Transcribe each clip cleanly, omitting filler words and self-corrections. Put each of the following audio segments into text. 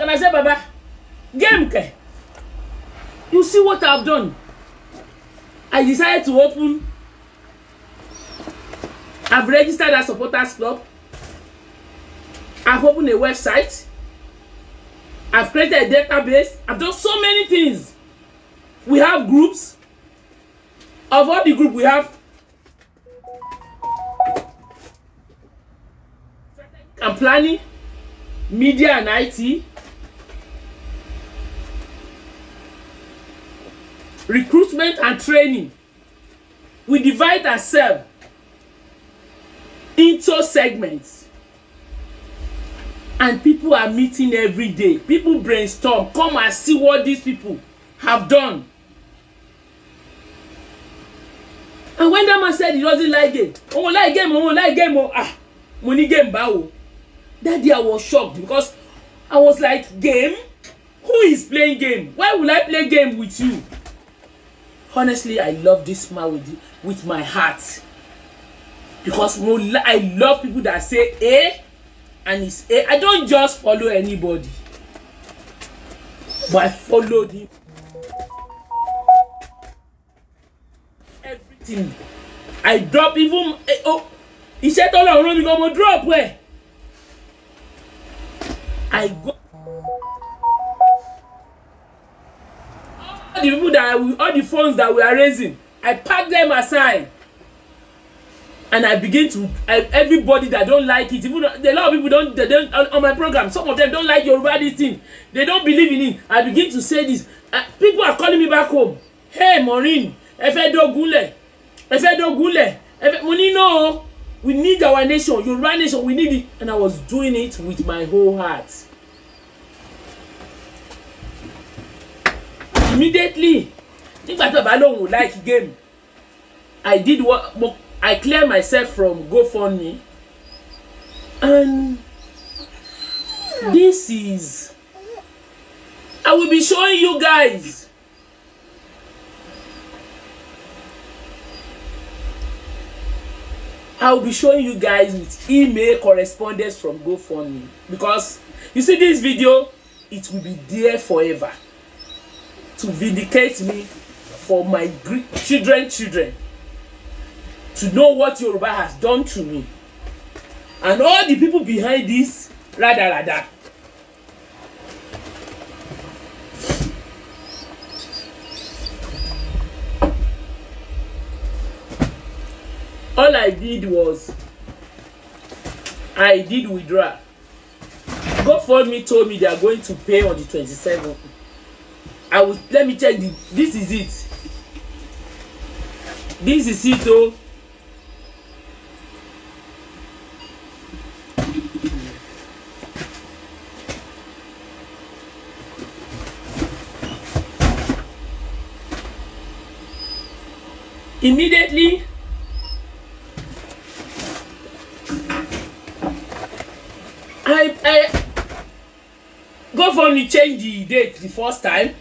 talk and I say, Baba, game ke. You see what I've done? I decided to open. I've registered as supporters club. I've opened a website. I've created a database. I've done so many things. We have groups. Of all the group we have, and planning, media and IT, recruitment and training. We divide ourselves into segments. And people are meeting every day. People brainstorm. Come and see what these people have done. And when that man said he doesn't like game, oh, like game, oh, like game, oh, money game, bow. That day I was shocked because I was like, game? Who is playing game? Why would I play game with you? Honestly, I love this man with my heart. Because I love people that say A and it's A. I don't just follow anybody. But I followed him. Everything. I drop even he said all around me go drop where I go. All the people all the funds that we are raising, I pack them aside. And I begin to everybody that don't like it, even a lot of people they don't on my program. Some of them don't like Yoruba this thing. They don't believe in it. I begin to say this. People are calling me back home. Hey, Maureen, Efedo Gule. Money, no. We need our nation, Yoruba nation. We need it, and I was doing it with my whole heart. Immediately, think that I don't like game. I did what. I cleared myself from GoFundMe, and this is, I will be showing you guys. I will be showing you guys with email correspondence from GoFundMe, because you see this video, it will be there forever to vindicate me for my children. To know what Yoruba has done to me. And all the people behind this, rada. All I did was, I did withdraw. GoFundMe told me they are going to pay on the 27th. Let me check this is it. This is it, oh. Immediately, I GoFundMe change the date the first time.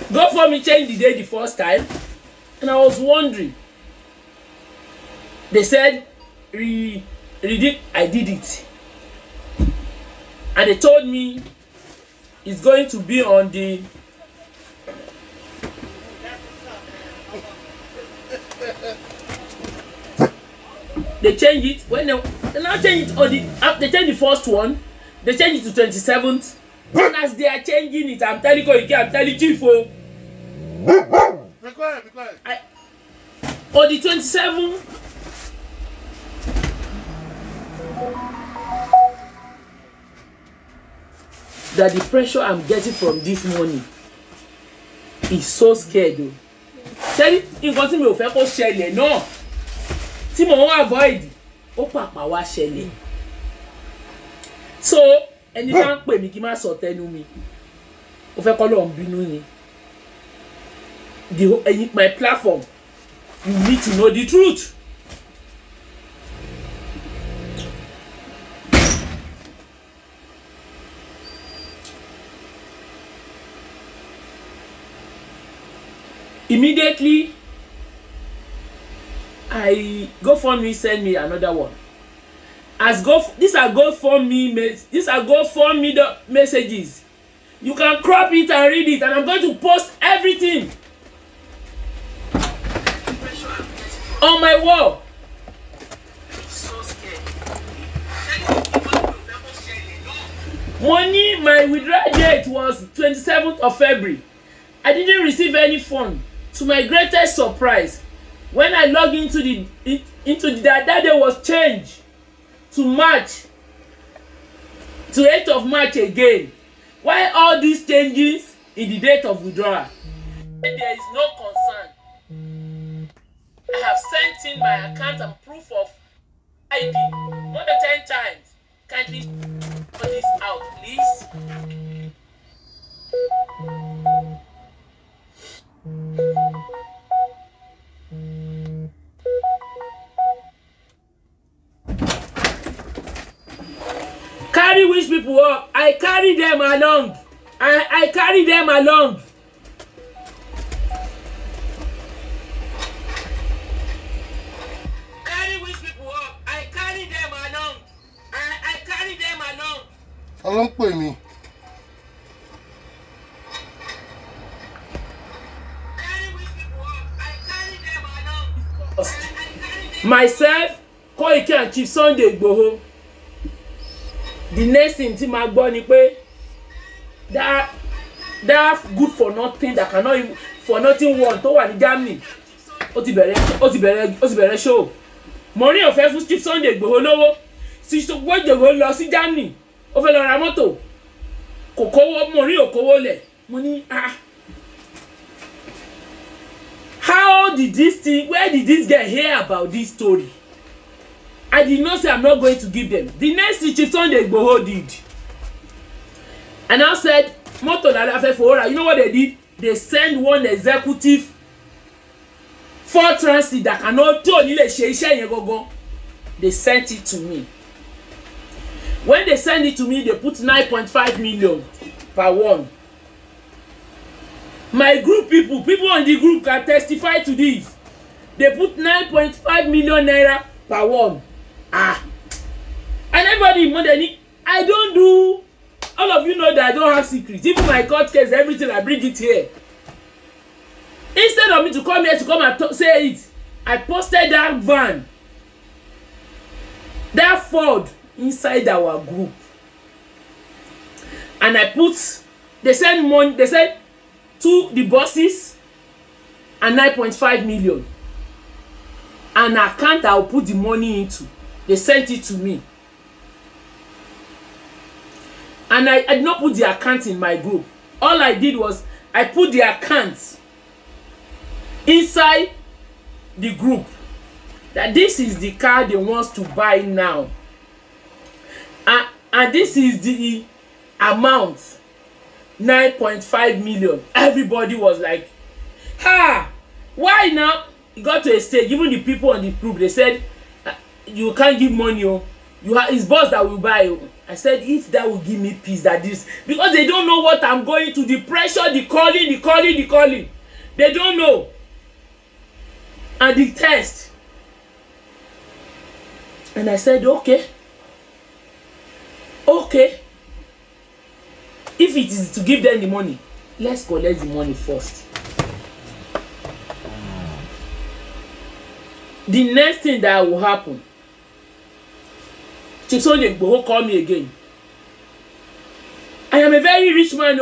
GoFundMe change the date the first time, and I was wondering. They said, I did it. And they told me it's going to be on the they change it when they now change it on they change the first one, they change it to 27th. And as they are changing it, I'm telling you, I'm telling Chief, oh, be quiet. on the 27th, that the pressure I'm getting from this money is so scared, though. Tell you got me offer ko ṣẹlẹ̀ náà. Tí mo wọ́n avoid, ó pàpà wá ṣẹlẹ̀. So, ẹni bá ń pè mí kí má sọ tẹnu mi. Ó fẹ́ kọ́ lọ́n bínú ni. My platform, you need to know the truth. Immediately, GoFundMe send me another one. These are GoFundMe the messages. You can crop it and read it, and I'm going to post everything on my wall. Money, my withdrawal date was 27th of February. I didn't receive any fund. To my greatest surprise, when I logged into that day was changed to March, to 8th of March again. Why all these changes in the date of withdrawal? There is no concern. I have sent in my account and proof of ID more than 10 times. Kindly put this out, please. Carry which people up? I carry them along. I carry them along. Carry which people up? I carry them along. I carry them along. How long pay me? Carry which people up? I carry them along. Myself, Koiki and Chief Sunday Igboho. The next thing tí ma gbọ́ ni pé that good for nothing that cannot even for nothing one tó wà ní Germany ó ti bẹ̀rẹ̀ show. Mọ̀rí ò fẹ́ fún Chief Sunday Igboho lówó sí gbọ́dọ̀ lọ sí Germany ó fẹ́ lọ ra mọ́tò kò kówó Mọ̀rí ò kówó lẹ̀ mo ní how did this thing, where did this guy hear about this story? I did not say I'm not going to give them. The next thing Chief Sunday Igboho did, and I said, "Moto la fẹ́ fowó. You know what they did? They send one executive for transit that cannot tó nílé ṣe iṣẹ́ yẹn gangan. They sent it to me. When they send it to me, they put 9.5 million per one. My group people on the group can testify to this. They put 9.5 million naira per one. And everybody money. I don't do. All of you know that I don't have secrets. Even my court case, everything I bring it here. Instead of me to come here to come and say it, I posted that van, that Ford inside our group, and I put. They send money. They send to the bosses and 9.5 million. An account I will put the money into. They sent it to me. And I did not put the account in my group. All I did was I put the account inside the group. That this is the car they want to buy now. And this is the amount. 9.5 million. Everybody was like, why now? It got to a stage, even the people on the group, they said, you can't give money, it's boss that will buy you. I said, if that will give me peace, that this, because they don't know what I'm going to, the pressure, the calling. They don't know. And the test. And I said, okay. If it is to give them the money, let's collect the money first. The next thing that will happen, Chief Sunday Igboho call me again. I am a very rich man,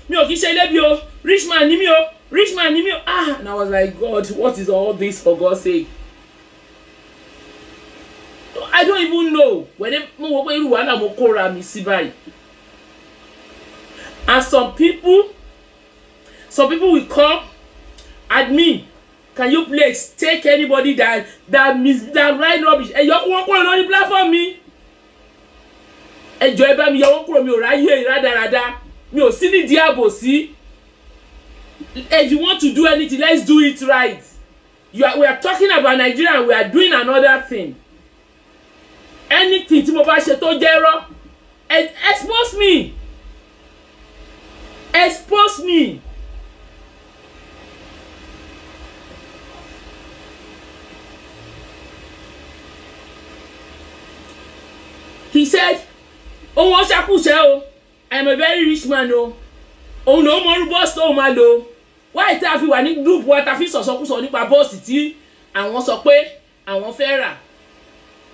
mi ò kì í ṣe ẹlẹ́bi o, rich man ni mi o. And I was like, God, what is all this for God's sake? I don't even know whether mo wo pé irú wàhálà mo kóra mi sí báyìí. And some people will come at me. Can you please take anybody that write rubbish? And you won't go on the platform me. Enjoy by me, you won't go me right here, rada. Me ò sí ní diabo sí. If you want to do anything, let's do it right. We are talking about Nigeria and we are doing another thing. Anything tí mo bá ṣe tó jẹ́ irọ́, expose me. Expose me. He said, "Oh, what's your push? I'm a very rich man. Oh no more boss to ma lo. Why ta fi wà ní group wa ta fi sọ̀sọ̀kúsọ nípa boss tí àwọn sọ pé àwọn fẹ́ rà."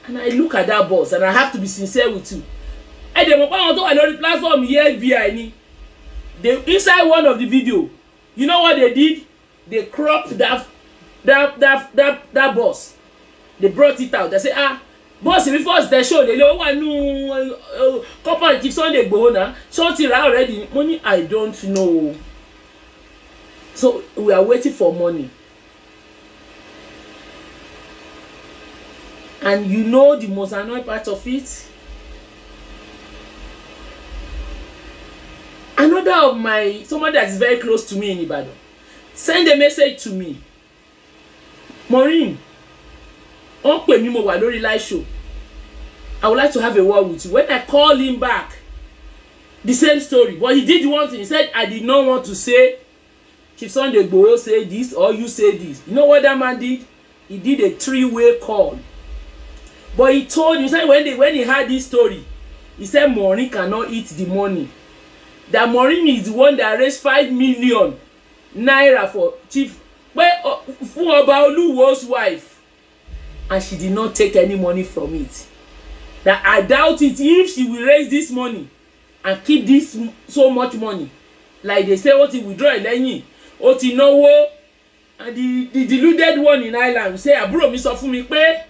And I look at that boss and I have to be sincere with you. I dey mọ̀ pé àwọn tó wà lórí platform here FBI ni. They inside one of the video, you know what they did? They cropped that boss. They brought it out. They say, boss, if first they show, they know what new couple Chief Sunday Igboho na. Short it already. Money, I don't know. So we are waiting for money. And you know the most annoying part of it? Another of someone that is very close to me in Ibadan send a message to me. Maureen, on pè mí mo wà lórí live show. I would like to have a word with you. When I call him back, the same story. But he did one thing. He said, I did not want to say Chief Sunday Igboho say this or you say this. You know what that man did? He did a 3-way call. But he told him, he said when he heard this story, he said Maureen cannot eat the money. That Maureen is the one that raised 5 million naira for Chief Oba Oluwo's wife, and she did not take any money from it. That I doubt it if she will raise this money and keep this so much money, like they say, what he withdraw lẹ́yìn, ó ti náwó, and the deluded one in Ireland say àbúrò mi sọ fún mi pé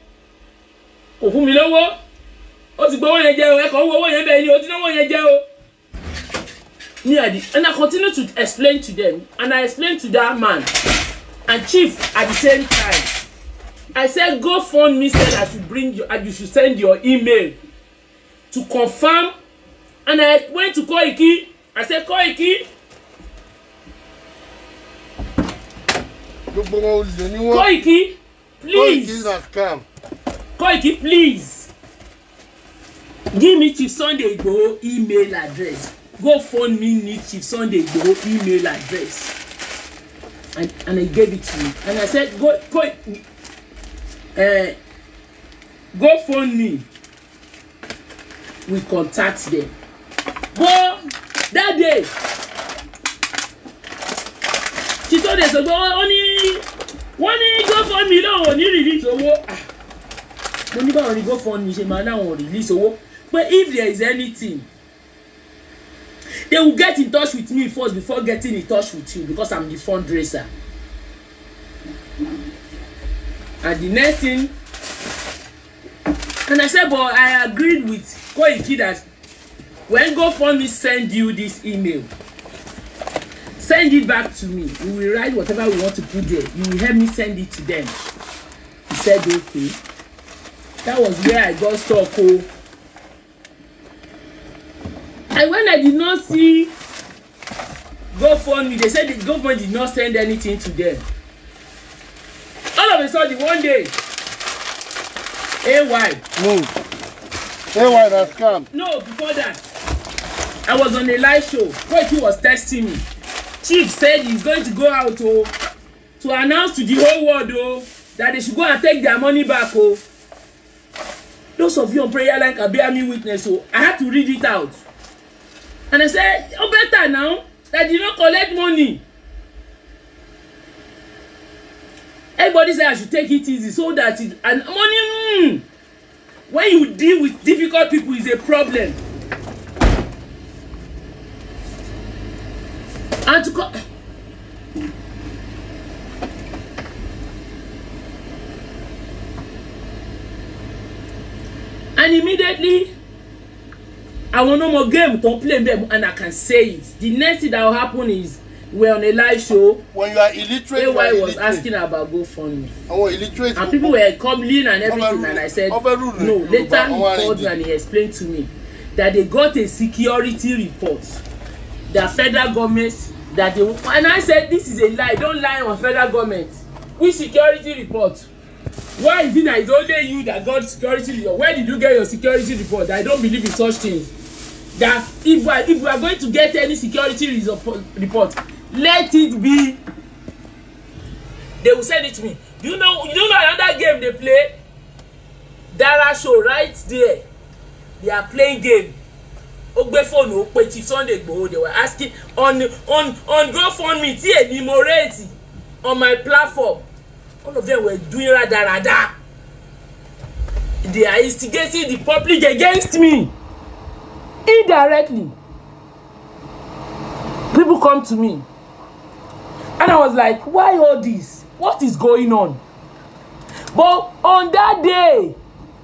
kò fún mi lówó, ó ti gbowó yẹn jẹ o, ẹ kàn wo owó yẹn bẹ́ẹ̀ ni, ó ti náwó yẹn jẹ o. And I continue to explain to them, and I explained to that man and Chief at the same time. I said, GoFundMe said I should bring you, and you should send your email to confirm. And I went to Koiki. I said, Koiki, please. Koiki, please. Give me Chief Sunday Igboho email address. GoFundMe needs Chief Sunday Igboho email address. And I gave it to me. And I said, GoFundMe will contact them. But that day, she told us, only GoFundMe no ni release owó. Money ba only GoFundMe she man now release owó. But if there is anything, they will get in touch with me first before getting in touch with you, because I'm the fundraiser. And the next thing, and I said, but I agreed with Koiki that when GoFundMe send you this email, send it back to me. We will write whatever we want to put there. You will help me send it to them. He said, okay. That was where I got stuck. And when I did not see GoFundMe, they said the government did not send anything to them. All of a sudden, one day, AY. No. AY that scam. No, before that, I was on a live show. Koiki was texting me. Chief said he's going to go out to announce to the whole world that they should go and take their money back. Those of you on prayer line can bear me witness. I had to read it out. And I said, oh, better now that you don't collect money. Everybody said I should take it easy so that it, and money, when you deal with difficult people, is a problem. And to and immediately, I want no more game to play them, and I can say it. The next thing that will happen is we're on a live show. When you are illiterate, AY was asking about GoFundMe. Illiterate, and people were coming and everything, and I said no. Later he called me and he explained to me that they got a security report. The federal government that they, and I said this is a lie. Don't lie on federal government. Which security report? Why is it that it's only you that got security report? Where did you get your security report? I don't believe in such things. That if we are going to get any security report, let it be. They will send it to me. You know another game they play? Dara show right there. they are playing game. Ó gbé phone ó pe Chief Sunday Igboho, they were asking on GoFundMe tí èmi mo rate on my platform. All of them were doing rada. They are instigating the public against me. Indirectly. People come to me. And I was like, why all this? What is going on? But on that day,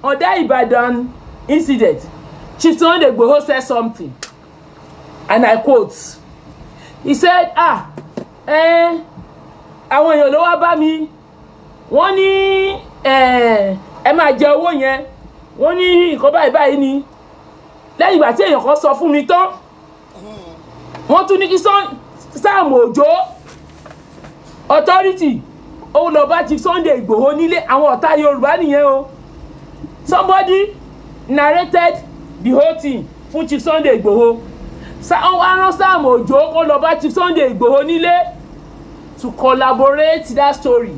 on that Ibadan incident, Chief Sunday Igboho said something. And I quote. He said, àwọn èèyàn ló wá bá mi. Wọ́n ní ẹ máa jẹ owó yẹn. Wọ́n ní nǹkan báyìí ni. Lẹ́yìn ìgbà tí èèyàn kan sọ fún mi tán. Wọ́n tún ní kí Sam Ojo authority ó lọ bá Chief Sunday Igboho nílé àwọn ọ̀tá Yorùbá nìyẹn o. Somebody narrated the whole thing fún Chief Sunday Igboho. Wọ́n Sam Ojo ó lọ bá Chief Sunday Igboho nílé to collaborate that story.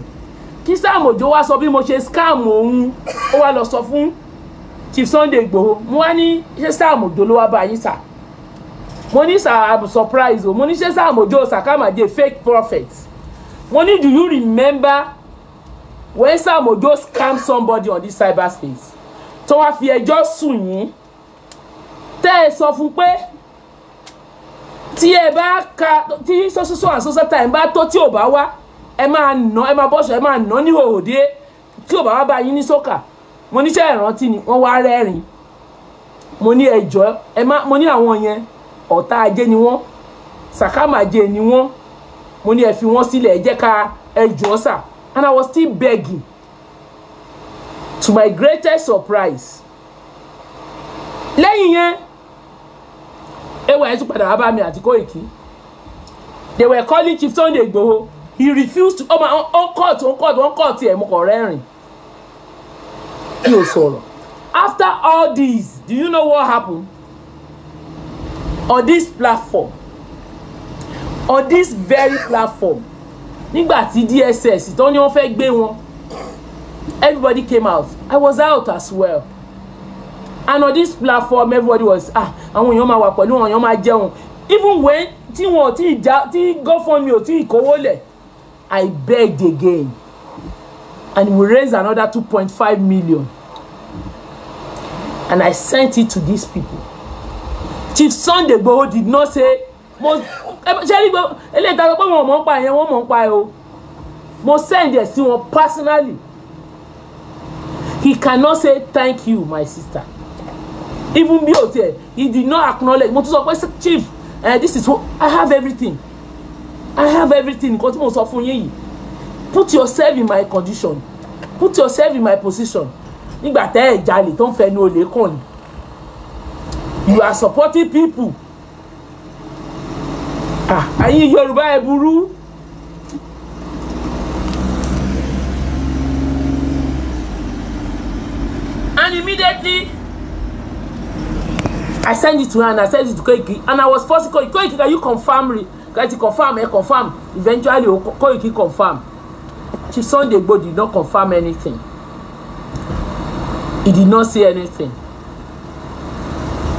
Kí Sam Ojo wá sọ bí mo ṣe scam òun, ó wá lọ sọ fún Chief Sunday Igboho. Mo wá ní ṣé Sam Ojo ló wá bá yín sà. Mo ní sà, I'm surprised o. Mo ní ṣé Sam Ojo Sakamaje fake prophet. Mo ní, do you remember when Sam Ojo scammed somebody on this cyberspace? Tó wá fi ẹjọ́ sùn yín. Tẹ́ ẹ sọ fún pé tí ẹ bá ka tí so and so time bá tó tí ò bá wá ẹ máa bọ́ṣọ ẹ máa ná ní òòdé tí ò bá wá bá yín ní sókà. Mo ní ṣé ìrántí ni wọ́n wá rẹ́rìn. Mo ní ẹjọ́ mo ní àwọn yẹn ọ̀tá ajé ni wọ́n, Sakamaje ni wọ́n. Mo ní ẹ fi wọ́n sílẹ̀ ẹ jẹ́ ká ẹjọ́ sà. And I was still begging. To my greatest surprise. Lẹ́yìn yẹn ewa tún padà wá bá mi àti Koiki. They were calling Chief Sunday Igboho. He refused to on court ẹ̀ mo kàn rẹ́rìn. Kí o sọ̀rọ̀. After all this, do you know what happened? On this platform, on this very platform, nígbà tí DSS tó ní wọ́n fẹ́ gbé wọn, everybody came out. I was out as well. And on this platform, everybody was àwọn èèyàn máa wà pẹ̀lú àwọn èèyàn máa jẹun. Even when tí GoFundMe ò tí ìkówó lẹ̀, I begged again. And we raised another 2.5 million. And I sent it to these people. Chief Sunday Igboho did not say, mo send it to him personally. He cannot say thank you, my sister. Even me, he did not acknowledge. Mo tún sọ pé Chief, this is what I have everything. I have everything. Nǹkan tí mo sọ fún yín yìí. Put yourself in my condition. Put yourself in my position. Nígbà tẹ́ ẹ jalè tó ń fẹnu olè kàn ní. You are supporting people. Ẹ̀yin Yorùbá ẹ burú. And immediately I sent it to her and I sent it to Koiki, and I was forcing Koiki, can you confirm? Confirm. Eventually Koiki confirmed. Chief Sunday Igboho did not confirm anything. He did not say anything.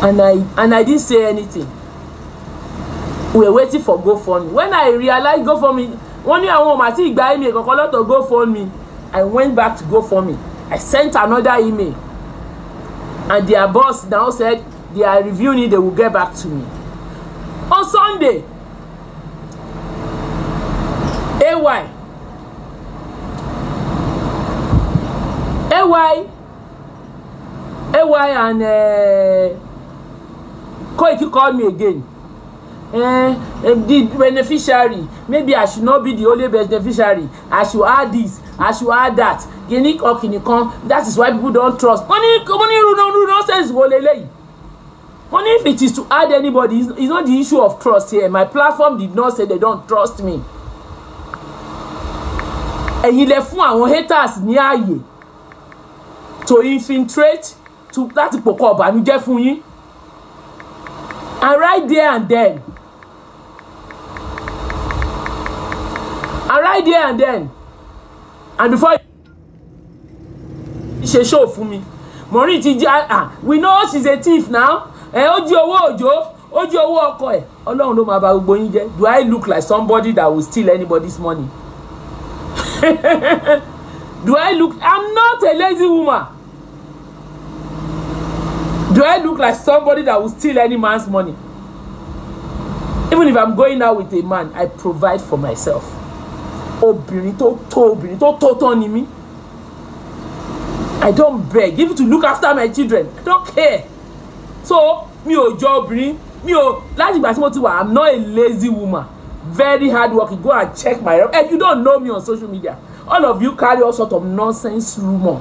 And I didn't say anything. We were waiting for GoFundMe. When I realized GoFundMe, one year GoFundMe, I went back to GoFundMe. I sent another email. And their boss now said they are reviewing it, they will get back to me. On Sunday, AY and Koiki called me again. The beneficiary, maybe I should not be the only beneficiary. I should add this, I should add that. That is why people don't trust. Money nonsense. Money, if it is to add anybody, it's not the issue of trust here. My platform did not say they don't trust me. And he left one haters near you to infiltrate to that poko and get fun yin. And right there and then, and before she show for me, Maureen ti we know she's a thief now. Ó jí owó Òjó, ó jí owó ọkọ ẹ̀. Ọlọ́run ló máa bá gbogbo yín jẹ́. Do I look like somebody that will steal anybody's money? Do I look? I'm not a lazy woman. Do I look like somebody that will steal any man's money? Even if I'm going out with a man, I provide for myself. Obìnrin tó tó ni mí. I don't beg. Even to look after my children, I don't care. So, mi ò jọ obìnrin, láti ìgbà tí mo ti wà, I'm not a lazy woman. Very hard working. Go and check my. And you don't know me on social media. All of you carry all sort of nonsense rumor.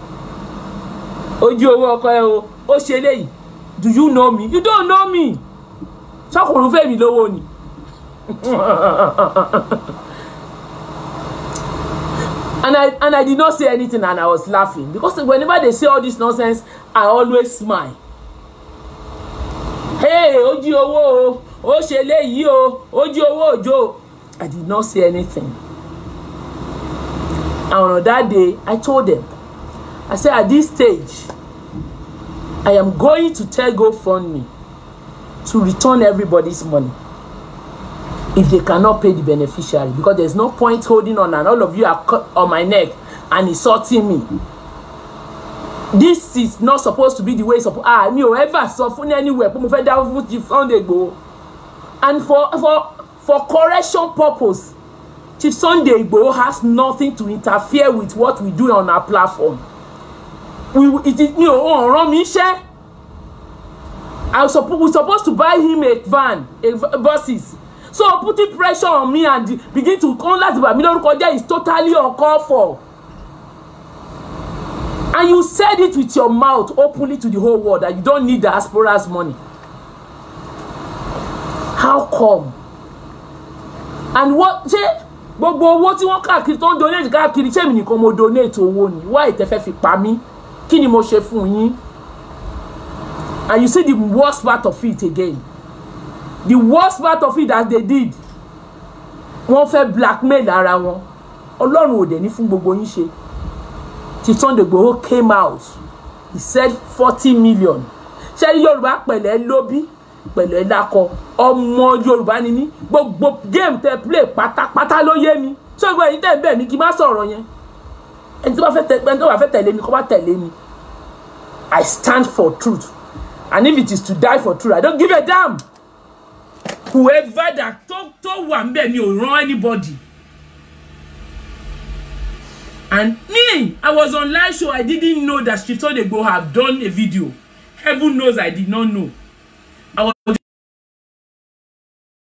Oji owó ọkọ ẹ o, ó ṣe eléyìí. Do you know me? You don't know me. Ṣọkùnrin fẹ́ mi lówó ni. And I did not say anything, and I was laughing because whenever they say all this nonsense, I always smile. Hey, oji owó o ṣe eléyìí o, oji owó Òjó. I did not say anything. And on that day, I told them, I said, at this stage, I am going to tell GoFundMe to return everybody's money if they cannot pay the beneficiary, because there's no point holding on, and all of you are on my neck and insulting me. This is not supposed to be the way it's supposed. Me ò ever suffer anywhere. Put me fed down with Chief Sunday Igboho, and for correction purpose, Chief Sunday Igboho has nothing to interfere with what we do on our platform. It is run me share. We're supposed to buy him a van, buses. So putting pressure on me and begin to come last about me is totally uncalled for. And you said it with your mouth openly to the whole world that you don't need diaspora's money. How come? And what? Gbogbo owó tí wọ́n káàkiri tó ń donate káàkiri ṣé mi nìkan mo donate owó ni? Why tẹ́ fẹ́ fi pa mí? Kí ni mo ṣe fún yín? And you see the worst part of it again. The worst part of it that they did. Wọ́n fẹ́ blackmail ara wọn. Ọlọ́run ò dẹ̀ ní fún gbogbo yín ṣe. Chief Sunday Igboho came out. He said 40 million. Ṣé Yorùbá pẹ̀lẹ́ lóbí? Pẹ̀lẹ́ lákọ. Ọmọ Yorùbá ni mí. Gbogbo game tẹ́ play pátápátá ló yé mi. Ṣé gbogbo ẹ̀yin tẹ́ bẹ̀ mí kí má sọ̀rọ̀ yẹn? Ẹni tó bá fẹ́ tẹ̀lé mi kó bá tẹ̀lé mi. I stand for truth. And if it is to die for truth, I don't give a damn. Whoever that to wà ńbẹ̀ mi ò rán anybody. And me, I was on live show. I didn't know that Chief Sunday Igboho have done a video. Heaven knows I did not know.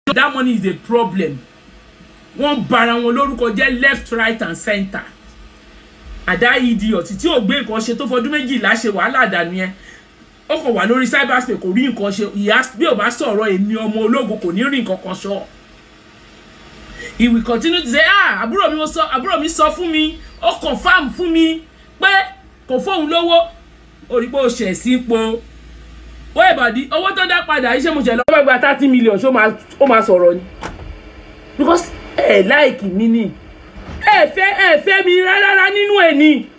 That money is a problem. One bara wọn lórúkọ jẹ́ left, right, and center. And that idiot, tí ó gbé nǹkan ṣe tó fọdún méjìlá ṣe wàhálà dànù yẹn. Ó kàn wà lórí cyberspace kò rí nǹkan ṣe. Bí ó bá sọ̀rọ̀ èmi ọmọ ológo kò ní rí nǹkan kan sọ. He will continue to say, àbúrò mi sọ fún mi, ó confirm fún mi pé kò fóun lówó. Ó rí pé ó ṣẹ̀ sí ipò. Ó ìbàdí owó tó dá padà iṣẹ́ mo ṣe lọ́wọ́ gba 30 million ṣó máa sọ̀rọ̀ ni. Because like mi ni. Fẹ́ mi rárá nínú ẹ̀ ni.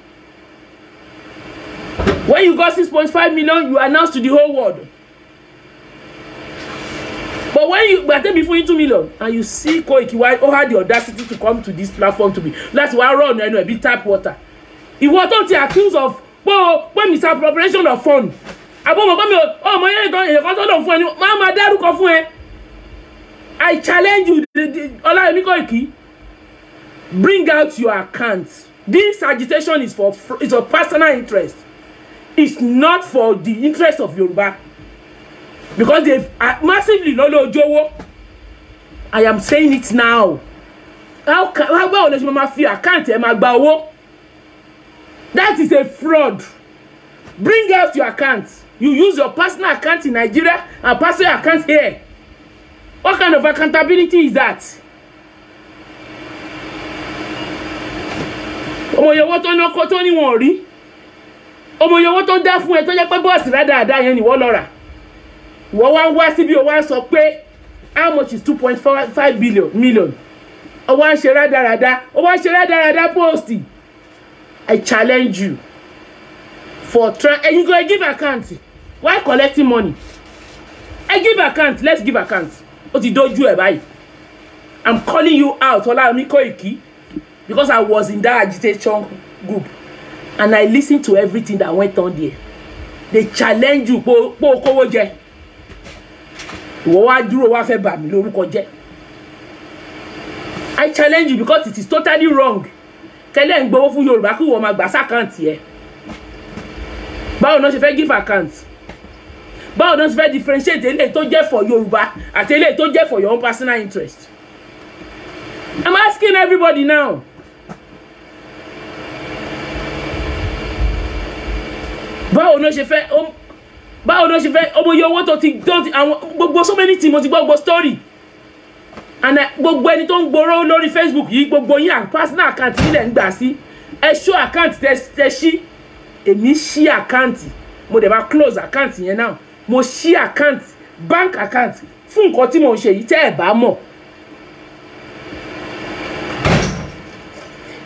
When you got 6.5 million, you announced to the whole world. But when you got before you 2 million, and you see Koiki who had the audacity to come to this platform to be, that's why I run a bit tap water. He was not accused of misappropriation of funds. I challenge you, Olayemi Koiki, bring out your accounts. This agitation is for personal interest. It's not for the interest of Yoruba. Because they've massively lolo jowo. I am saying it now. How does Mama feel? I can't gba. That is a fraud. Bring out your accounts. You use your personal account in Nigeria and personal account here. What kind of accountability is that? Ọmọ Yorùbá tó ná kó tó ní wọ́n rí. Ọmọ Yorùbá tó dá fún ẹ tó jẹ́ pé boss dáadáa yẹn ni wọ́n lọ rà. Wọ́n wá síbi ó wá sọ pé how much is 2.5 million. Ó wá ṣe rádaràda, post. I challenge you. for and you go give account. Why collecting money? I give account. Let's give account. What you don't do about it? I'm calling you out, Olawumi Koiki, because I was in that agitation group and I listened to everything that went on there. They challenge you. I challenge you because it is totally wrong. Kele ń gbowó fún Yorùbá kí wọ́n máa gbà sákàǹtì ẹ̀. Báwo náà ṣe fẹ́ give account? Báwo náà ṣe fẹ́ differentiate eléyìí tó jẹ́ for Yorùbá àti eléyìí tó jẹ́ for your own personal interest? I'm asking everybody now. Báwo náà ṣe fẹ́ ọmọ owó tó ti àwọn gbogbo so many things mo ti gbogbo story. And gbogbo ẹni tó ń gbòòrò lórí Facebook yìí gbogbo yín personal account nílẹ̀ ń gbà sí ẹ show account tẹ ṣí èmi ṣí account mo dẹ̀ bá close account yẹn now mo ṣí account bank account fún nǹkan tí mo ń ṣe yìí tẹ́ ẹ bá mọ̀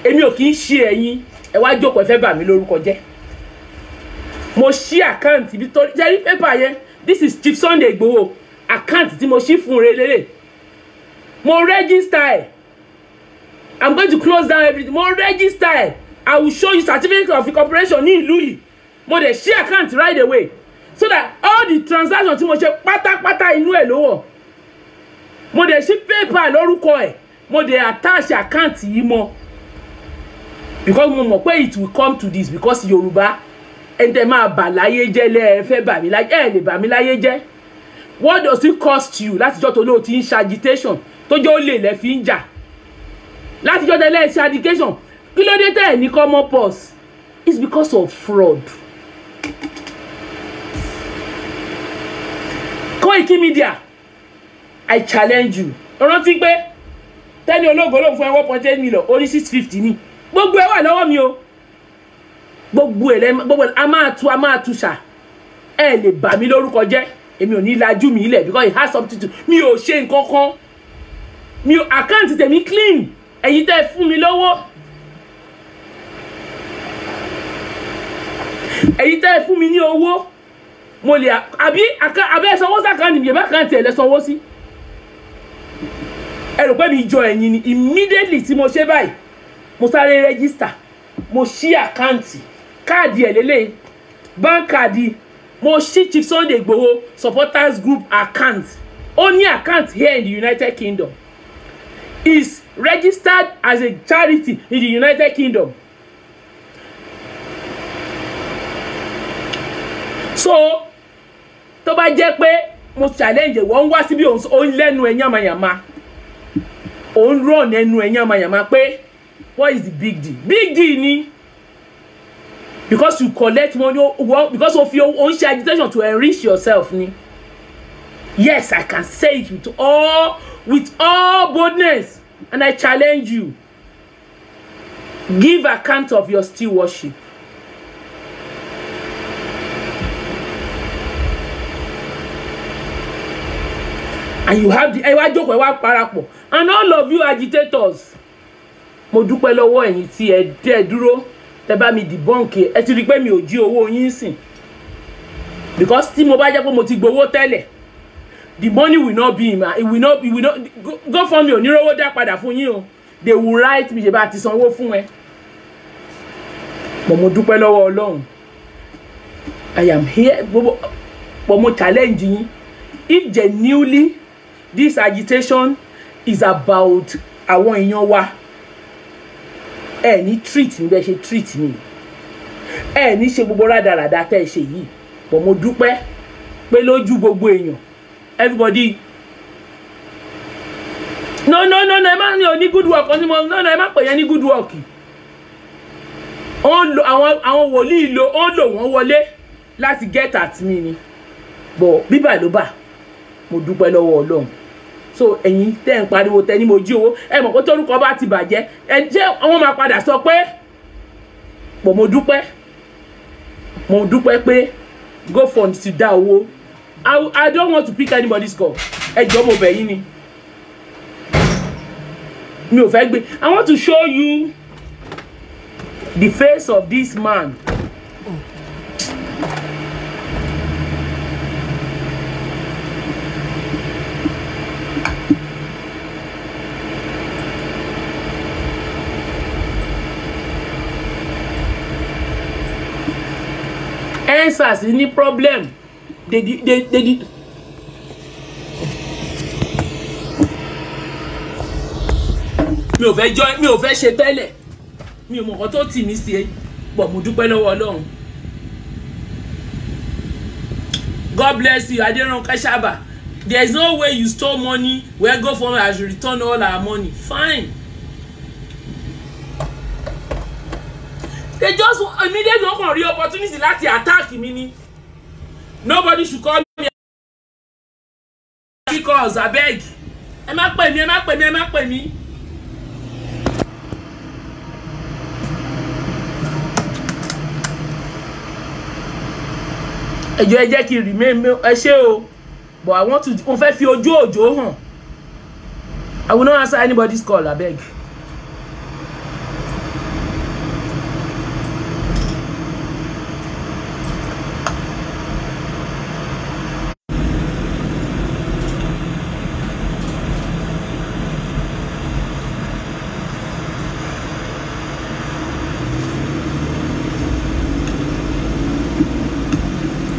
èmi ò kì í ṣe ẹ̀yin ẹ wá jókòó ẹ fẹ́ bà mí lórúkọ jẹ́ mo ṣí account bí tó jẹ́rí paper yẹn this is Chief Sunday Igboho account tí mo ṣí fún relele. Mo register. I'm going to close down everything. Mo register. I will show you certificate of incorporation ní ìlú yìí. Mo dey share account right away. So that all the transactions tí mo ṣe pátápátá inú ẹ̀ ló wọ̀. Mo dey ṣí paper lórúkọ ẹ̀. Mo dey attach account yìí mọ́. Because mo mọ̀ pé it will come to this because Yorùbá ẹni tẹ́ máa bà láyé jẹ́ lẹ́ ẹ fẹ́ bà mí láyé ẹ lè bà mí láyé jẹ́. What does it cost you láti jọ́ tó lóò tí ń ṣe agitation? Tó jẹ́ ó lè lẹ́ fi ń jà láti jọ́ tẹ́lẹ̀ ṣe education kí ló dé tẹ́ ẹ̀ ní common purse it's because of fraud. Koiki Media I challenge you rántí pé tẹ́ni ológo ló fún ẹ 1.8 million orí 650 ní gbogbo ẹ wà lọ́wọ́ mi o gbogbo ẹ̀ a máa tú ṣá ẹ lè bà mí lórúkọ jẹ́ èmi ò ní lajú mi ilẹ̀ because it has something to mi ò ṣe nǹkan kan mi ò account tèmi clean ẹ̀yin tẹ́ fún mi lọ́wọ́ ẹ̀yin tẹ́ fún mi ní owó mo lè àbí abẹ́ sanwó sàkáǹtì mi ẹ̀bá àkáǹtì ẹ̀ lẹ́ sanwó sí ẹ rò pé mi jọ ẹ̀yin ni immediately tí mo ṣe báyìí mo sáré register mo ṣí àkáǹtì káàdì ẹ̀ lélẹ̀ bank káàdì mo ṣí Chief Sunday Igboho supporters group account only account here in the United Kingdom is registered as a charity in the United Kingdom. So tó bá jẹ́ pé mo challenge wọ́n wá síbí òun lẹ́nu ẹ̀ yamayama òun run ẹnu ẹ̀ yamayama pé what is the big deal? Big deal ni because you collect money because of your own agitation to enrich yourself ni. Yes, I can say it with all boldness and I challenge you. Give account of your still worship. And you have the ẹwà jókòó ẹwà parapọ̀ and all of you agitators mo dúpẹ́ lọ́wọ́ ẹ̀yin tí ẹ dé dúró tẹ́ bá mi debunk ẹ ti rí pé mi ò jí owó yín sìn because tí mo bá jẹ́ pé mo ti gbowó tẹ́lẹ̀ the money will not be it will not go for me ò ní rówó dá padà fún yín o they will write me ṣe bá ti sanwó fún ẹ mo dúpẹ́ lọ́wọ́ Ọlọ́run I am here but mo challenge yín if genuinely this agitation is about àwọn èèyàn wa ẹ ní treat ní bẹ́ẹ̀ ṣe treat mi ẹ ní ṣe gbogbo rádaràda tẹ́ ẹ ṣe yìí but mo dúpẹ́ pé lójú gbogbo èèyàn everybody no ẹ má ní oní good work no ẹ má pè yẹn ní good work àwọn wòlíì lò wọ́n wọlé láti get at me ni but bíbà ló bà mo dúpẹ́ lọ́wọ́ Ọlọ́run so ẹ̀yin tẹ́ ń pariwo tẹ́ ní mo jí owó ẹ mọ̀ pé torúkọ bá ti bàjẹ́ ẹ jẹ́ àwọn máa padà sọ pé but mo dúpẹ́ pé go fund ti dá owó I don't want to pick anybody's call ẹ jọ̀ọ́ mo bẹ̀ yín ni mi ò fẹ́ gbé I want to show you the face of this man Answers any problem. They did. Mi ò fẹ́ join, mi ò fẹ́ ṣe tẹ́lẹ̀. Mi ò mọ̀ nǹkan tó tì mí sí ẹ. But mo dúpẹ́ lọ́wọ́ Ọlọ́run. God bless you, Aderonke Shaba. There is no way you stole money where go for me as you return all our money. Fine. They just immediately want to opportunity láti attack me ni. Nobody should call me because I beg. Ẹ má pè mí, ẹ má pè mí, ẹ má pè mí. Ẹ jẹ́ kí remain ẹ ṣé o. But I want to mo fẹ́ fi ojú òjò hàn. I will not answer anybody's call, I beg.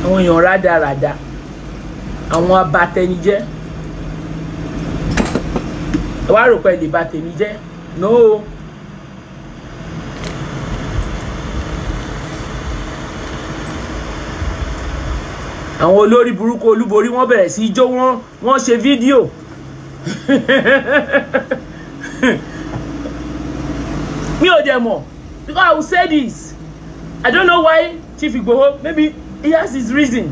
Àwọn èèyàn rádaràda, àwọn abatẹnijẹ́, ẹ wá rò pé lè batẹnijẹ́, no. Àwọn olórí burúkú Olúborí wọ́n bẹ̀rẹ̀ sí jó, wọ́n ṣe fídíò. Mi ò dẹ̀ mọ̀, because I will say this, I don't know why Chief Igboho, maybe he has his reason,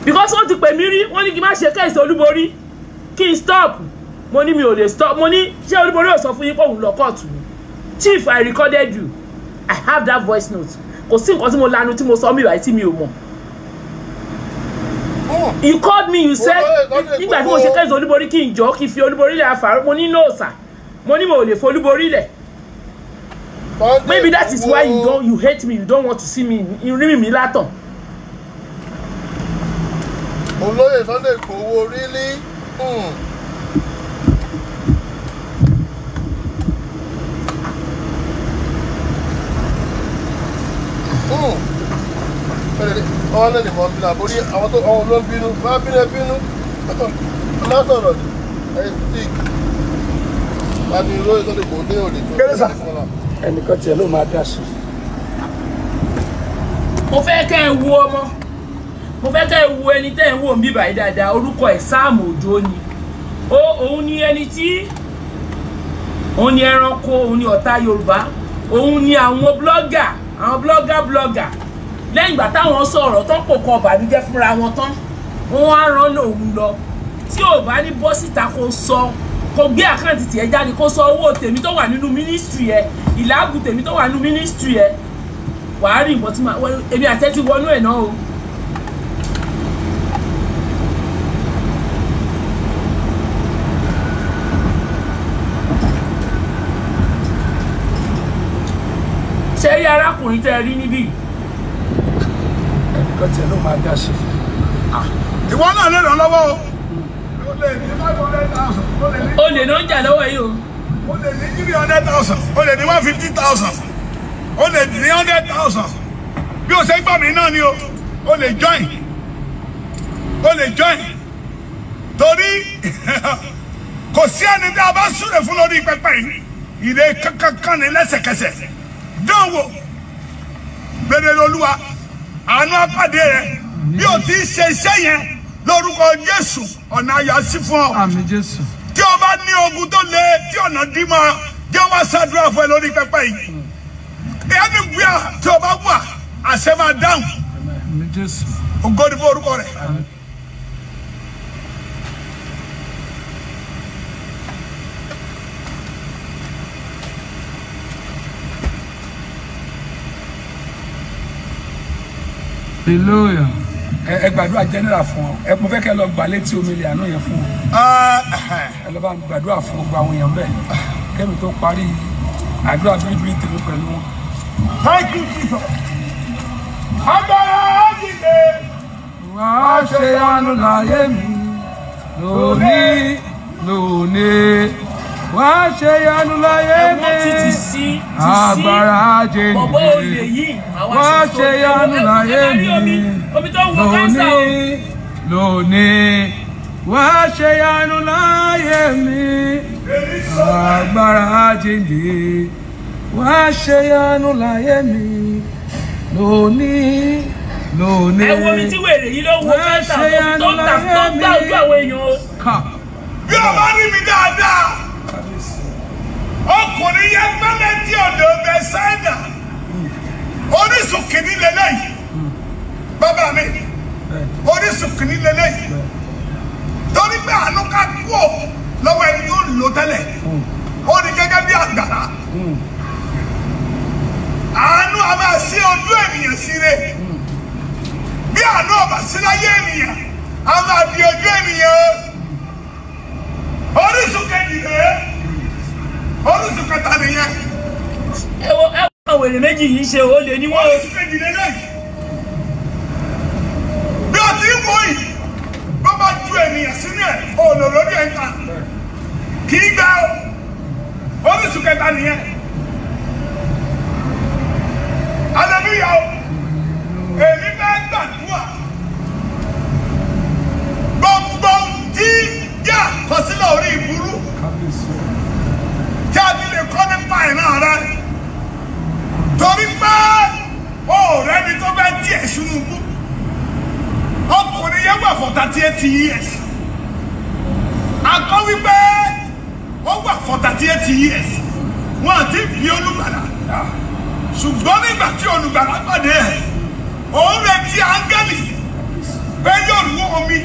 because wọ́n ti pè mí rí, wọ́n ní kí n má ṣe case Olúborí, kí n stop, mo ní mi ò lè stop, mo ní ṣé Olúborí ò sọ fún yín pé òun lọ kóòtù ni. Chief, I recorded you, I have that voice note, kò sí nǹkan tí mo lanu tí mo sọ mi báyìí tí mi ò mọ̀. You called me, you said nígbà tí mo ṣe case Olúborí kí n jọ kí n fi Olúborí lẹ̀ àfàrò, mo ní no sir, mo ní mo ò lè fi Olúborí lẹ̀. Maybe that is why you hate me, you don't want to see me, you rí mi látàn. Olóyè Sunday Igboho really? Ọwọ́ lẹ́nu mọ́ bínú àbórí àwọn tó ọwọ́ ló ń bínú, bá bínú ẹ bínú, látọ̀rọ̀ ẹ̀ stick. Láti Olóyè Sunday Igboho dé òde tó. Kérésà, ẹnìkan tiẹ̀ ló máa dá sí. Mo fẹ́ kẹ́ ẹ wo ọmọ. Mo fẹ́ kẹ́ ẹ wo ẹni tẹ́ ẹ wò ń bí báyìí dáadáa, orúkọ ẹ̀ Sam Òjó ni. Òun ni ẹni tí òun ni ẹranko, òun ni ọ̀tá Yorùbá, òun ni àwọn blogger. Lẹ́yìn ìgbà táwọn sọ̀rọ̀ tán kò kọ bànújẹ́ fúnra wọn tán, wọ́n á rán lòun lọ. Tí ò bá ní bọ́ síta kó gbé àkáǹtì tiẹ̀ jáde kó sọ owó tèmi tó wà nínú mínísítírì ẹ̀, ìlàgùn tèmi tó wà nínú mínísítírì ẹ̀, wàá rí nǹkan tí èmi àtẹ́ ti wọnú ẹ̀ náà o. Ṣé rí arákùnrin tẹ́ rí níbí? Ẹnìkan tiẹ̀ ló máa dá sí. Ìwọ náà lè ràn lọ́wọ́ o. O lè náà ń jà lọ́wọ́ yìí o. O lè ní 300,000, o lè ní 150,000, o lè ní 100,000. Bí o ṣe gbà mí náà ni o lè join. Torí kò sí ẹni tí a bá súre fún lórí pẹpẹ yìí, ìrè kankan ní lẹ́sẹ̀kẹsẹ̀. Dánwò bèrè lolúwa, àánú apàdé rẹ bí o ti ṣe iṣẹ́ yẹn lórúkọ Jésù, ọ̀nà ayọ̀ sí fún ọ. Àmín Jésù. Tí o bá ní ogun tó le tí ọ̀nà dí mọ́, jẹ́ wá ṣàdúrà fún ẹ lórí pẹpẹ yìí. Ẹni gbéra tí o bá wà, àṣẹ máa dáhùn. Àmín Jésù. Ògo ni fún orúkọ rẹ̀. Hallelujah. Ẹ gbàdúrà general fún ọ. Mo fẹ́ kẹ́ lọ gbà létí omi ilé àánú yẹn fún ọ. Ẹ lọ bá gbàdúrà fún gbogbo àwọn èèyàn bẹ́ẹ̀. Kẹ́mi tó parí àdúrà bíríbírí tèmi pẹ̀lú wọn. Thank you, Jesus. Agbára ṣe yanu láyé mi lónìí lónìí. Wá ṣe yanu láyé mi agbára jẹ́nìí. Wá ṣe yanu láyé mi lónìí lónìí. Wá ṣe yanu láyé mi agbára jẹ́nìí. Wá ṣe yanu láyé mi lónìí lónìí. Ẹ wo mi tí wèrè yìí ló wo káńtà tó ń gbà ojú àwọn èèyàn. Bí o bá rí mi dáadáa, ọkùnrin yẹn gbẹ́lẹ́ tí ọ̀dọ̀ Bẹ́sáídà orísun kìíní lélẹ́yìí. Bàbá mi, orísun kìíní lélẹ́yìí. Torí pé àánú ká kú ò lọ́wọ́ ẹni tó lò tẹ́lẹ̀. Ó ní gẹ́gẹ́ bí àgbàrá. Àánú a máa sí ojú ènìyàn síre. Bí àánú ọba sí láyé ènìyàn, a máa di ojú ènìyàn. Orísun kejì rèé. Orísun kẹta nìyẹn. Ẹ wo àwọn èrè méjì yìí ṣe ó lè ní wọ́n. Orísun kejì lélẹ́yìí. Bí o ti ń wò yìí, bó bá ju ènìyàn sínú ẹ̀, òòlò lórí ẹ̀ ń ta. Kì í gbà ó. Orísun kẹta nìyẹn. Hallelujah o. Èmi bá gbàdúrà. Gbogbo tí yà kọsílẹ̀ orí ìburú. Tí a ti lè kọ́ nípa ìran rẹ̀. Torí pé ọ̀rẹ́ ni tó bá díẹ̀ sínú ibú. Ọkùnrin yẹn wà for 38 years. Akọ́ wípé ó wà for 38 years. Wọ́n àti bí olùgbàlà. Ṣùgbọ́n nígbà tí olùgbàlà pàdé ẹ̀, òun retí áńgẹ́lì pé yóò rú omi.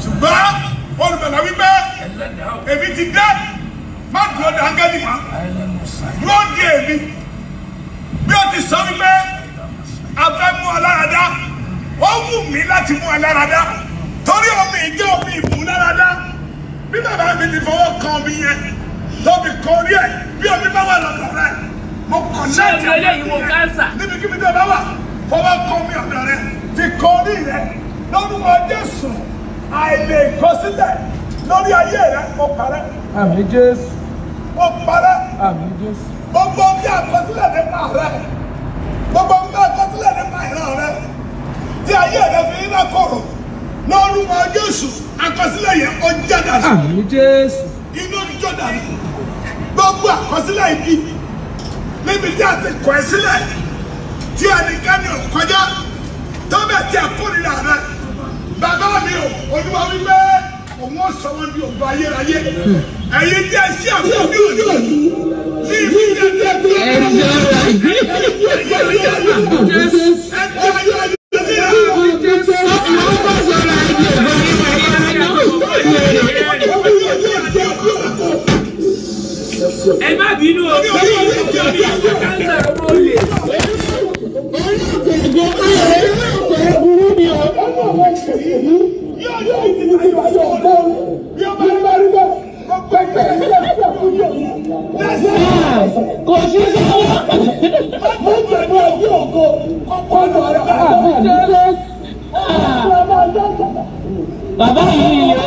Ṣùgbọ́n olùgbàlà wípé èmi ti dé. Má dúró de áńgẹ́lì mọ́. Dúró de èmi. Bí o ti sọ wípé a fẹ́ mú ọ lára dá, ó wù mí láti mú ọ lára dá. Torí omi ìjẹ́ omi ìmúláradá. Bí bàbá mi ti fọwọ́ kan omi yẹn, tóbi kan orí ẹ̀, bí omi bá wà lọ́dọ̀ rẹ̀, mo kàn náà ti níbi kíbi tó bá wà, fọwọ́ kan omi ọ̀dọ̀ rẹ̀, ti kan orí rẹ̀, lórúkọ Jésù, àìlè ìkọsílẹ̀ lórí ayé rẹ̀, mo parẹ́. Àmín Jésù. Mo parẹ́. Àmín Jésù. Gbogbo bí àkọsílẹ̀ nípa rẹ̀, gbogbo bí àkọsílẹ̀ nípa ìran rẹ̀, tí ayé rẹ̀ fi ń lákòrò, lórúkọ Jésù, àkọsílẹ̀ yẹn ó jáde àṣà. Àmín Jésù. Inú jíjọ́ dànù. Gbogbo àkọsílẹ̀ ibi níbi tí a ti kọ̀ ẹ́ sílẹ̀, tí ẹnikẹ́ni ò kọjá, tó bẹ̀ tí a kórìíra rẹ̀. Bàbá mi ò, Olúwa wípé òun ó sọ wọn di ògbó ayérayé. Ẹ̀yin tí ẹ ṣí àbúrò ní òní. Ní ibi tí ẹ ti ẹgbẹ́ ẹ má bínú o. Káńtà ọmọ olè. Bàbá yìí yọ.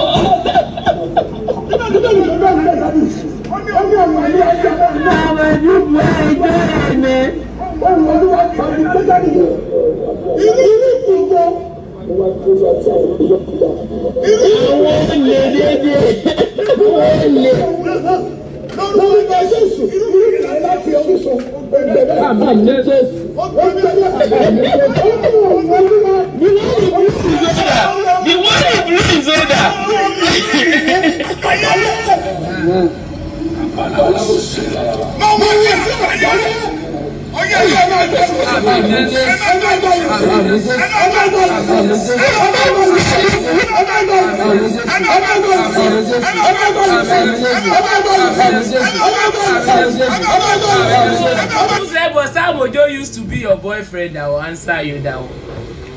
But Sam Ojo used to be your boyfriend. I will answer you that one.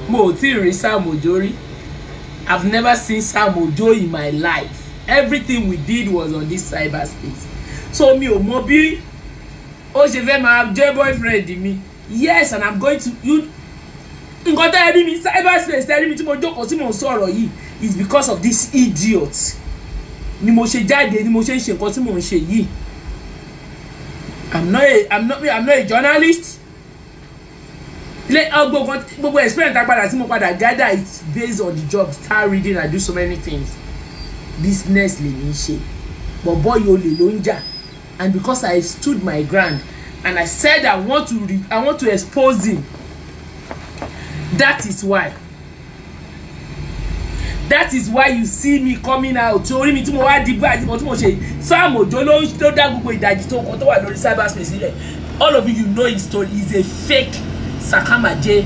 Mo ti rí Sam Ojo rí. I've never seen Sam Ojo in my life. Everything we did was on this cyberspace. So mi ò mọ̀ bí ó ṣe fẹ́ máa jẹ́ boyfriend mi. Yes, and I'm going to you. nǹkan tẹ́ ẹ rí mi cyberspace tẹ́ ẹ rí mi tí mo jókòó tí mo ń sọ̀rọ̀ yìí is because of this idiot ni mo ṣe jáde ni mo ṣe ń ṣe nǹkan tí mo ń ṣe yìí. I'm not a journalist. Gbogbo experience agbada tí mo padà gather it's based on the job. Start reading, I do so many things. Business lè ní ṣe. But boy olè ló ń jà. And because I stood my ground and I said I want to expose him. That is why you see me coming out. Torí mi tí mo wá di báyìí tí mo ṣe Sam Ojo ló dá gbogbo ìdajì tó kàn tó wà lórí cyberspace sílẹ̀. All of you know his story. He's a fake Sakamaje.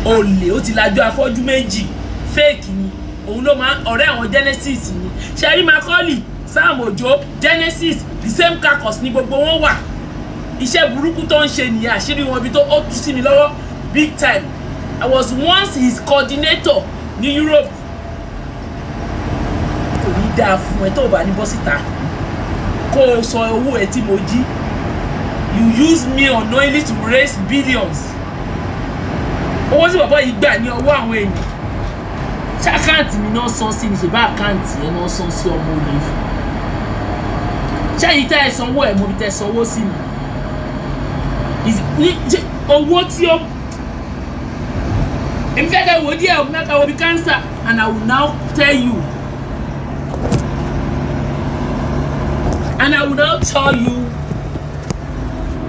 Olè ó ti lajú afọ́jú méjì. Fake ni. Òun ló máa ọ̀rẹ́ àwọn Genesis ni. Sherry Macaulay, Sam Ojo, Genesis, the same carcass ni gbogbo wọn wà. Iṣẹ́ burúkú tó ń ṣe nìyẹn àṣírí wọn bí tó ó tú sí mi lọ́wọ́ big time. I was once his coordinator ní Europe. Kò ní dáa fún ẹ tó bá ní bọ́ síta. Kó o sọ owó ẹ tí mo jí. You use me unknowingly to raise billions. Owó tí bàbá yìí gbà ní ọwọ́ àwọn èèyàn. Ṣé àkáǹtì mi náà san sí ni ṣe bá àkáǹtì ẹ náà san sí ọmọ olè fún? Ṣé èyí tẹ́ ẹ sanwó ẹ̀ mo fi tẹ́ sanwó sí mi? Owó tí ó in fact I will be cancer and I will now tell you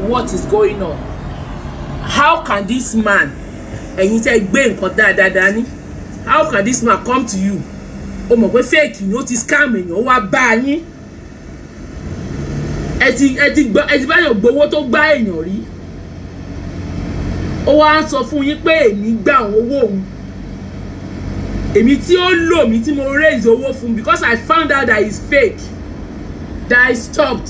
what is going on. How can this man ẹ̀yin tẹ́ gbé nǹkan dáadáa ní how can this man come to you ó mọ̀ pé fake ni ó ti scam èèyàn ó wá bá yín ẹ ti báyọ̀ gbowó tó gbá èèyàn rí ó wá ń sọ fún yín pé èmi gbà owó òun èmi tí ó lò mí tí mo raise owó fún because I found out that it's fake that I stopped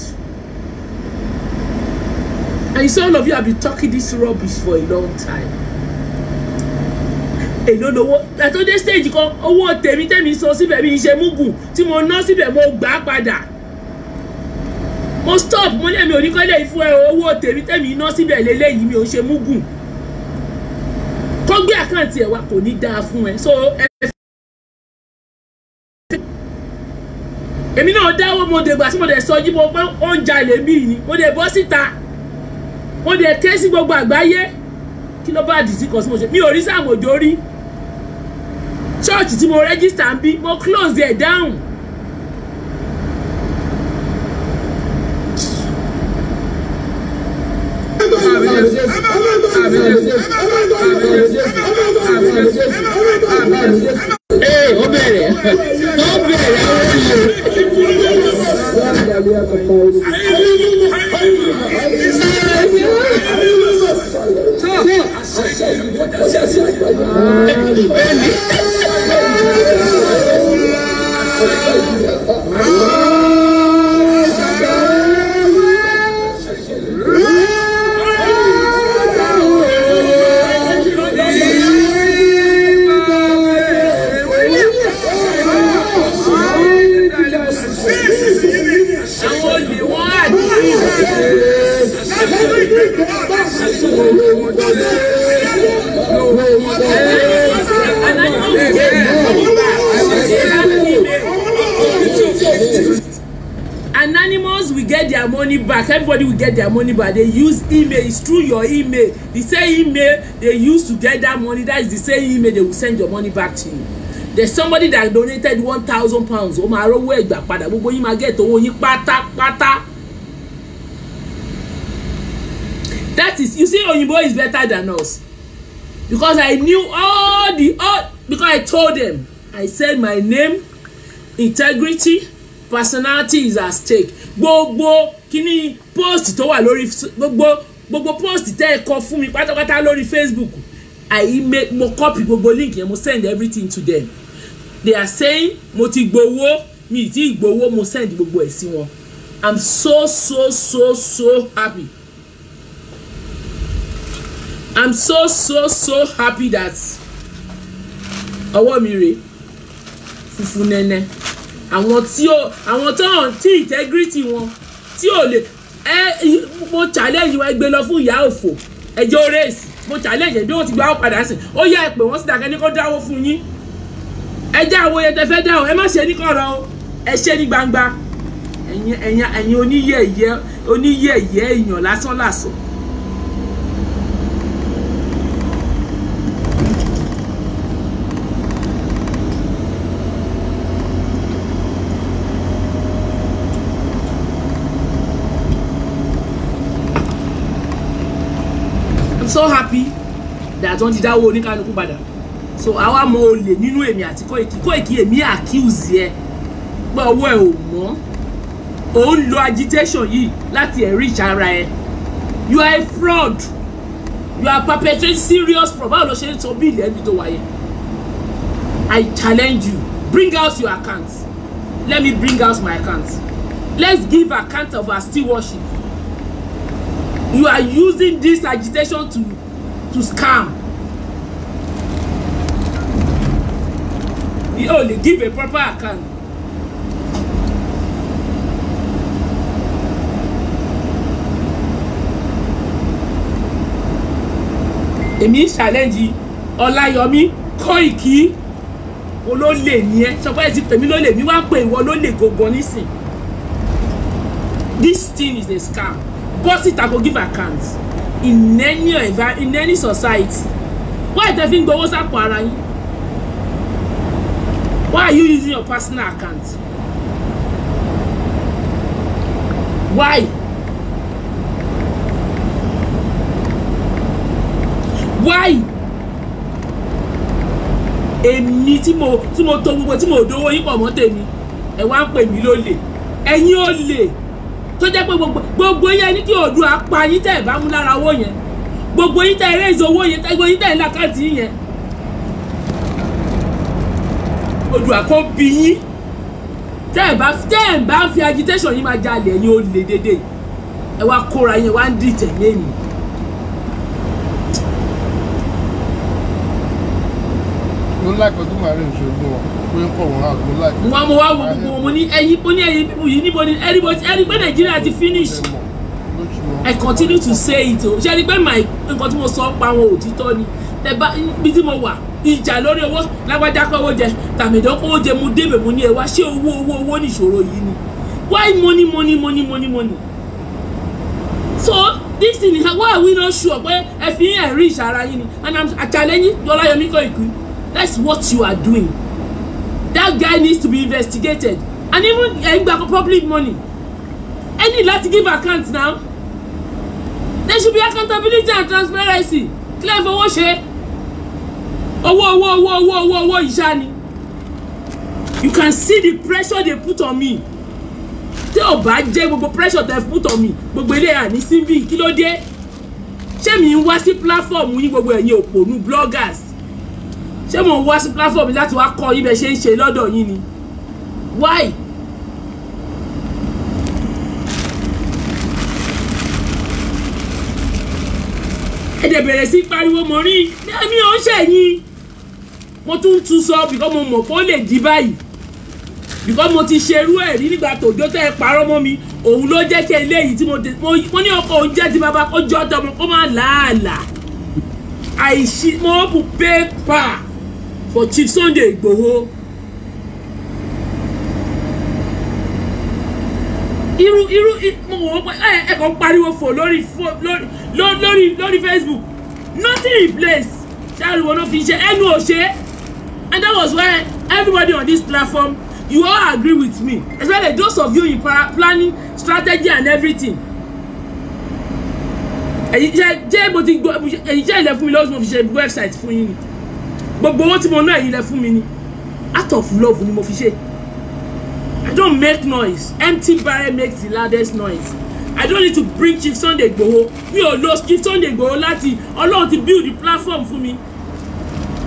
and you see all of you have been talking this rubbish for a long time. Èló lówó látọdé stage kan owó tèmi sọ síbẹ̀ bí iṣẹ́ mugun tí mo ná síbẹ̀ mo gbà padà mo stop mo ní èmi ò ní kọ́lé ìfún ẹ owó tèmi ná síbẹ̀ lélẹ́yìí mi ò ṣe mugun kó gbé àkáǹtì ẹ̀ wá kò ní dáa fún ẹ so èmi náà dáwọ́ mo dègbà tí mo dẹ̀ sọ jí mo pé ó ń jalè mí ni mo dẹ̀ bọ́ síta mo dẹ̀ ké sí gbogbo àgbáyé kí ló bá dì sí kan sí mo ṣe mi ò rí Sam Ojo rí church tí mo register ń bí mo close there down ó bẹ̀rẹ̀ Anonymous will get their money back. Everybody will get their money back. They use email. It's through your email. The same email they use to get that money, that is the same email they will send your money back to you. There's somebody that donated £1,000. Oh my way back, pada. Gbogbo yín máa get owó yín pátápátá. That is, you see, Oyinbo is better than us because I knew because I told them. I said my name, integrity, personality is at stake. Gbogbo kini post tó wà lórí gbogbo post tẹ́ ẹ kọ fún mi pátápátá lórí Facebook. I email mo copy gbogbo link yẹn mo send everything to them. They are saying mo ti gbowó mi ti gbowó mo send gbogbo ẹ̀ sí wọn. I'm so happy. I'm so happy that ọwọ́ mi rè funfun nẹ́nẹ́ àwọn tí integrity wọn tí ò lè mo challenge wa gbé lọ fún ìyá òfò ẹjọ́ race mo challenge bí wọ́n ti gba padà sí ó yẹ pé wọ́n sì dàgẹ́ ní kó dáwó fún yín ẹjẹ́ àwòye tẹ fẹ́ dáwọ́ ẹ má ṣe ní kọ̀rọ̀ o ẹ ṣe ní gbangba ẹ̀yin oníyẹ̀yẹ́ èèyàn lásán lásán. I'm so happy that wọ́n ti dáwọ́ oníkálukú padà so àwa mọ olè nínú èmi àti Koiki èmi accuse ẹ pé ọwọ́ ẹ ò mọ́ ò ń lo agitation yìí láti enrich ara ẹ you are a fraud you are perpetrating serious fraud báwo ló ṣe ń sọ bí ilẹ̀ ẹbí tó wáyé I challenge you bring out your account let me bring out my account let's give account of our still worship you are using this agitation to scam. You only give a proper account. Èmi challenge Ọláyọmí Koiki olólè ni ẹ sọ pé ti pè mí lólè mi wá pé ìwọ lólè gogo nísìn. This thing is a scam. Boss it I go give account in any society. Why the thing go sápò ara yín? Why are you using your personal account? Why? Why? Èmi tí mo tó gbogbo tí mo dówó yín pọ̀ mọ́ tèmi ẹ wá ń pè mí lólè ẹ̀yin olè tó jẹ́ pé gbogbo yẹn ní kí Oòduà apá yín tẹ́ ẹ̀ bá mú lára owó yẹn gbogbo yín tẹ́ ẹ̀ raise owó yẹn gbogbo yín tẹ́ ẹ̀ lákàtì yẹn Oòduà kò bí yín tẹ́ ẹ̀ bá fi agitation yín máa jalè ẹ̀yin olè dédé ẹ wá kóra yẹn wá ń dìtẹ̀ lẹ́yìn. mo láìpẹ́ tó máa rí ìṣòro wọn pé ń kọ̀ wọ́n àgbo láìpẹ́. mo wá wo gbogbo mo ní ẹ̀yin pípù yìí níbo ni ẹ̀rí pé Nàìjíríà ti finish. I continue to say it o ṣe ẹni pé nǹkan tí mo sọ pa àwọn òtítọ́ ni tẹ́bá bí tí mo wà ìjà lórí owó lágbájá pé owó jẹ tàmídọ́ pé owó jẹ mo débè mo ní ẹ wá ṣé owó nìṣòro yìí ni why money. So this thing is why are we not sure pé ẹ fi ń ẹ̀rí ìṣara yín ni and I'm challenging Ọláyọmí Koiki. That's what you are doing. That guy needs to be investigated. And even public money. Any lot to give account now. There should be accountability and transparency. Clear for what share. Oh, Ishani. You can see the pressure they put on me. Tell bad pressure they put on me. But they are Simbi, kilo day. Ṣé mi wá sí platform yín gbogbo ẹ̀yin òpònú bloggers. Ṣé mo wá sí platform láti wá kọ́ yín bẹ́ ṣe ń ṣe lọ́dọ̀ yín ni? Why? Ẹ dẹ̀ bẹ̀rẹ̀ sí pariwo mọ́ rí mi ò ń ṣẹ̀yìn. Mo tún sọ because mo mọ̀ pé ó lè di báyìí. Because mo ti ṣerú ẹ̀ rí nígbà tòjó tẹ́ ẹ parọ́ mọ́ mi òun ló jẹ́ kí eléyìí tí mo ní ọkọ̀ òun jẹ́ ti bàbá kó jọ́ tọmọ kó má làálàá. Mo open paper for Chief Sunday Igboho. Mo wọ́n pé ẹ kàn pariwo fò lórí Facebook. Nothing replace. Ṣáàrùwọ̀n náà fi ṣe ẹnu òṣè. And that was why everybody on this platform, you all agree with me. Especially those of you in planning, strategy and everything. Jẹ́ mo ti gbọ́ ẹ̀yin jẹ́ ilẹ̀ fún mi lọ́wọ́ tí mo fi ṣe website fún yín ni. Gbogbo owó tí mo ná ilẹ̀ fún mi ni. Out of love ni mo fi ṣe. I don't make noise. Empty barrel makes the loudest noise. I don't need to bring Chief Sunday Igboho. Mi ò lo Chief Sunday Igboho láti Ọlọ́run ti build the platform fún mi.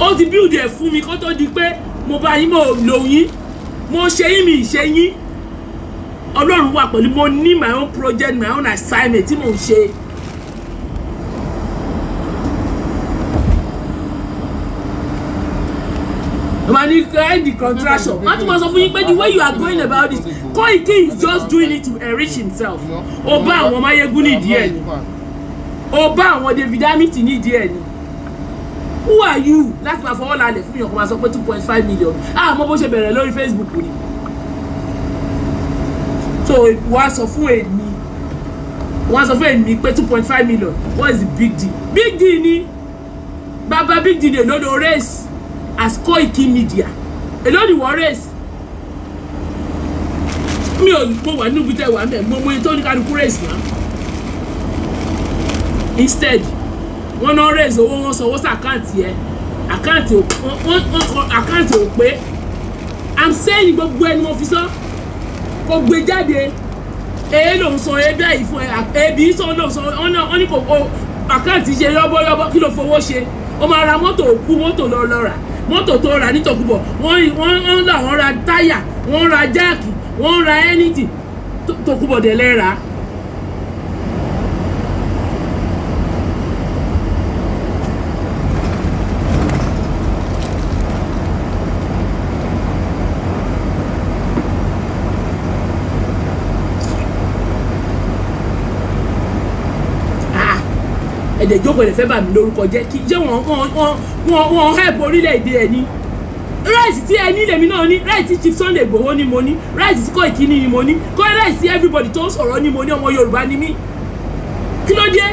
Ó ti build ẹ̀ fún mi kó tó di pé mo bá yín mo lò yín. Mo ṣe yín mi ṣe yín. Ọlọ́run wà pẹ̀lú mo ní my own project, my own assignment tí mo ń ṣe. Money the contraction. The way you are going about this, Koiki is just doing it to enrich himself. Oba àwọn Mayegun ní díẹ̀ ni. o bá àwọn David Amity nídìí ẹ̀ ni who are you láti máa fọwọ́ lálẹ̀ fún yàn kó máa sọ pé 2.5 million mo bó ṣe bẹ̀rẹ̀ lórí Facebook ni so wọ́n á sọ fún èmi pé 2.5 million what is the big deal ni baba big deal èlò ló race as Koiki Media èlò ni wọ́n race mi ò mo wà níbi tẹ́ wà mẹ́ mo tó ní kálukú race náà instead wọ́n náà raise owó wọn sanwó sí àkáǹtì ò pé I'm saying gbogbo ẹni mo fi sọ kò gbé jáde èyí ló ń sọ ebi àyè fún ẹbí sọ ló ń sọ wọn ní kò àkáǹtì ṣe yọ́bọ́yọ́bọ́ kí ló fowó ṣe ó máa ra mọ́tò òkú mọ́tò lọ rà mọ́tò tó rà nítòkúbọ̀ wọ́n làwọn ra táyà wọ́n ra jáàkì wọ́n ra anything tòkúbọ̀ dẹ̀ lẹ́ra. ẹ̀dẹ̀ jókòó ẹ̀dẹ̀ fẹ́ bà mí lórúkọ jẹ́ kí jẹ́ wọ́n help orílẹ̀-èdè ẹ̀ ní right tí ẹ ní lèmi náà ní right tí Chief Sunday Igboho ní mo ní right tí Koiki ní mo ní kó right tí everybody tó ń sọ̀rọ̀ ní mo ní ọmọ Yorùbá ní mí kí ló dé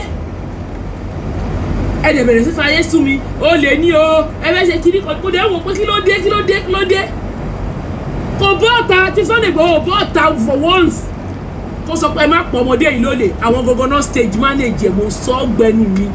ẹ̀dẹ̀ bẹ̀rẹ̀ sí fàyè sùn mi ó lè ní o ẹ̀fẹ́ ṣe kiri kò dé wò pé kí ló dé kò bọ́ ọ̀tá Chief Sunday Igboho bọ́ ọ̀tá for once kó sọ pé ẹ má pọ̀ ọmọdé yìí lólè àwọn gọ́gọ́nà stage manage mo sọ gbẹnu mi.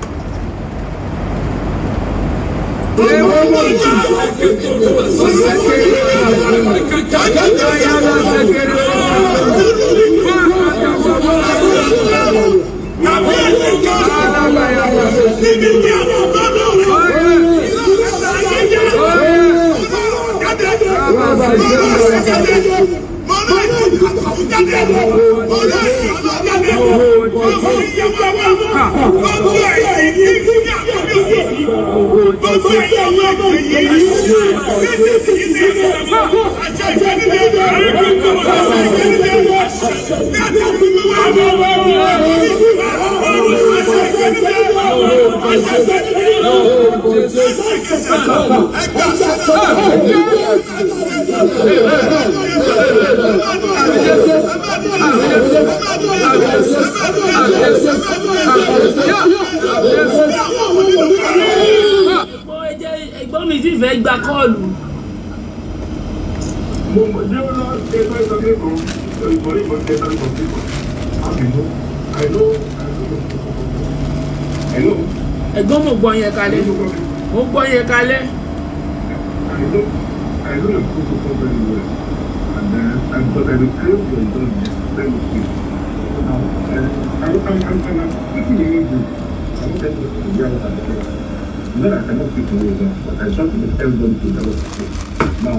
Ẹ̀gbọ́n mi sì fẹ́ gba kọ́ọ̀lù. Ẹ̀gbọ́n mo gbọ́ yẹn kalẹ̀. Mo gbọ́ yẹn kalẹ̀. I know the protocol very well, and but I will crave your indulgence. Let me speak. Now, I'm speaking in English. I won't tell you to hear what I'm saying. Then I cannot speak in English, but I trust that everybody to know what to say. Now,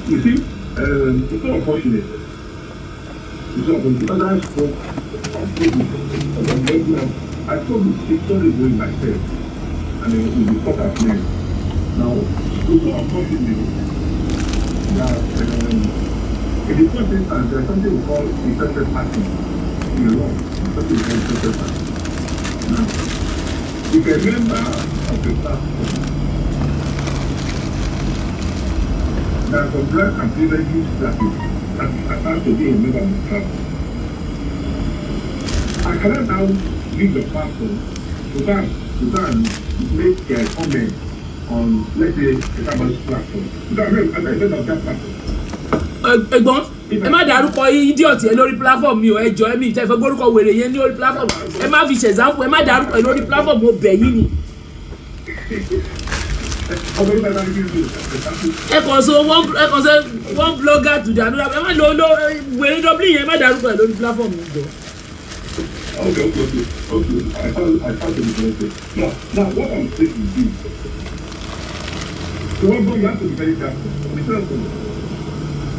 you see, it's so unfortunate. It's so unfortunate because I spoke I told the story going myself, and it will be caught as name. Now, it's so unfortunate that in the first instance, there's something we call effective action in the law. Something we call effective action. Now, if a member of the platform that some black and privileges that is attached to be a member of the platform, I cannot now leave the platform to go and make a comment on, let's say, the Campus platform. Ẹ̀gbọ́n ẹ má dárúkọ idiot yẹn lórí platform mi o ẹ jọ̀ọ́ mi ìtẹ́ ìfẹ́ gbórúkọ wèrè yẹn ní orí platform ẹ má fi ṣe example ẹ má dárúkọ ẹ lórí platform mo bẹ̀ yín ni. ẹ kàn sọ one blogger to the another ẹ má lo wèrè Dublin yẹn ẹ má dárúkọ ẹ lórí platform mi jọ. Okay. I thought it was okay. Now, what I'm saying is this. So, you have to be very careful. You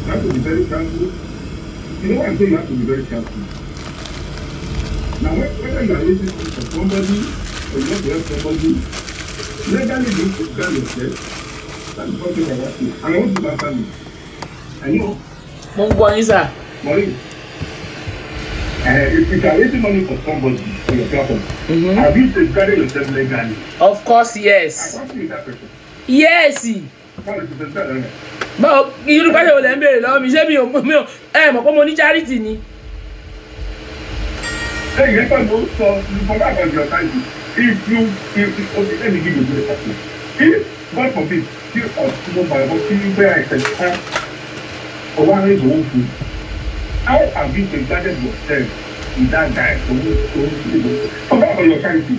have to be very careful. You know what I'm saying? You have to be very careful. Now, whether you are listening to somebody or you want to help somebody, legally you need to tell yourself that is something I want to. And I want to answer me. I know. Mo ń gbọ́ yín sà. Maureen. If you are raising money for somebody for your platform, have you safeguarded yourself legally? Of course, yes. I want to see that person. Yes. Báwo irú pàṣẹ olè ń béèrè lọ́wọ́ mi ṣé mi ò mọ̀ pé mo ní charity ni. Hey, you can go so you forgot about your time. If okay, let me give you a good example. If God forbid, you are small by what you where I said, or one is own food. How have you safeguarded yourself with that guy? Forget about your charity.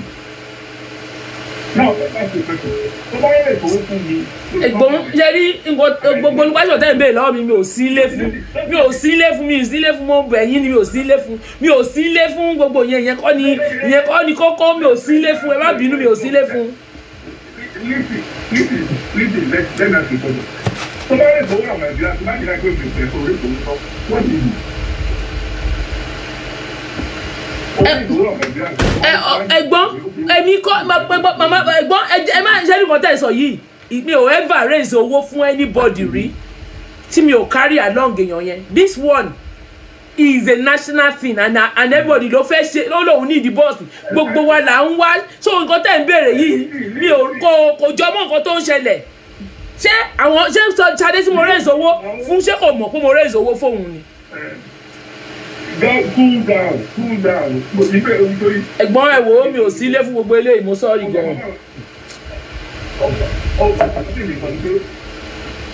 Now, that's the question. So why is it own food? Ẹ̀gbọ́n Jerry gbogbo nípasẹ̀ ọ̀tá ìbéèrè lọ́wọ́ mi ò sí ilé fún mo bẹ̀ yín ni mi ò sí ilé fún gbogbo yẹn kọ́ ni kókó mi ò sí ilé fún ẹ má bínú mi ò sí ilé fún. Listen, let me ask you something. So why is it own Nigeria? So why did I go to the police? What do you do? Ẹ̀gbọ́n èmi kọ́ mama ẹ̀gbọ́n ẹ má ṣe ní kọ́tà ìsọ̀ yìí mi ò ever raise owó fún anybody rí tí mi ò carry along èèyàn yẹn. This one is a national thing and everybody ló fẹ́ ṣe ló lòun ní ìdí bọ́ọ̀sì gbogbo wa là ń wá so nǹkan tẹ̀ ń béèrè yìí mi ò kò jọ mọ́ nǹkan tó ń ṣẹlẹ̀ ṣé Ṣadé tí mo raise owó fún ṣé kò mọ̀ pé mo raise owó fóun ni. Cool down. Ẹ̀gbọ́n ẹ wò ó mi ò sí ilé fún gbogbo eléyìí mo sọ́ọ̀rì gan-an.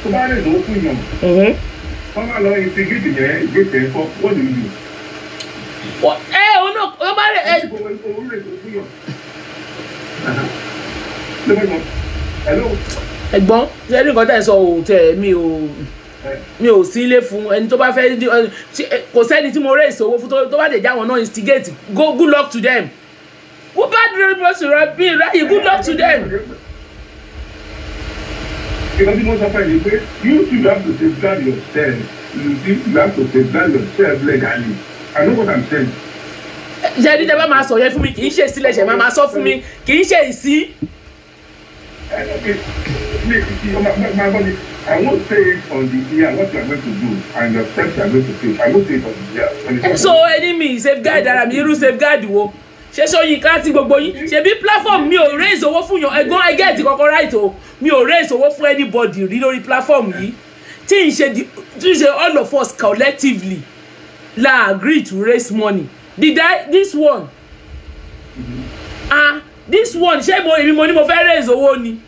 So why is it open yàn? Come on, integrate yẹn get there for what do you do? Ó bá rẹ̀ Hello. Ẹ̀gbọ́n ṣe ní nǹkan tẹ̀ sọ òòtẹ̀ mi ò sí ilé fún ẹni tó bá fẹ́ kò sẹ́ni tí mo raise owó fún tó bá dé já wọn náà instigate good luck to them. Who bad person be right? Good luck to them. Because the most often you should have to safeguard yourself. You have to safeguard yourself legally. I know what I'm saying. Jerry never máa sọ yẹn fún mi kì í ṣe sílẹ̀ ṣe máa sọ fún mi kì í ṣe ìsí. My body, I won't say it on the air what you are going to do and your steps you are going to take. I won't say it on the air. So enemy safeguard ara mi irú safeguard wo ṣe Ṣóyínká tí gbogbo yín ṣebí platform mi ò raise owó fún yan ẹ̀gbọ́n ẹgẹ ti kọ́kọ́ right o mi ò raise owó fún anybody rí lórí platform yìí tí n ṣe all of us collectively la agree to raise money this one this one ṣé èmi mo ní mo fẹ́ raise owó ni.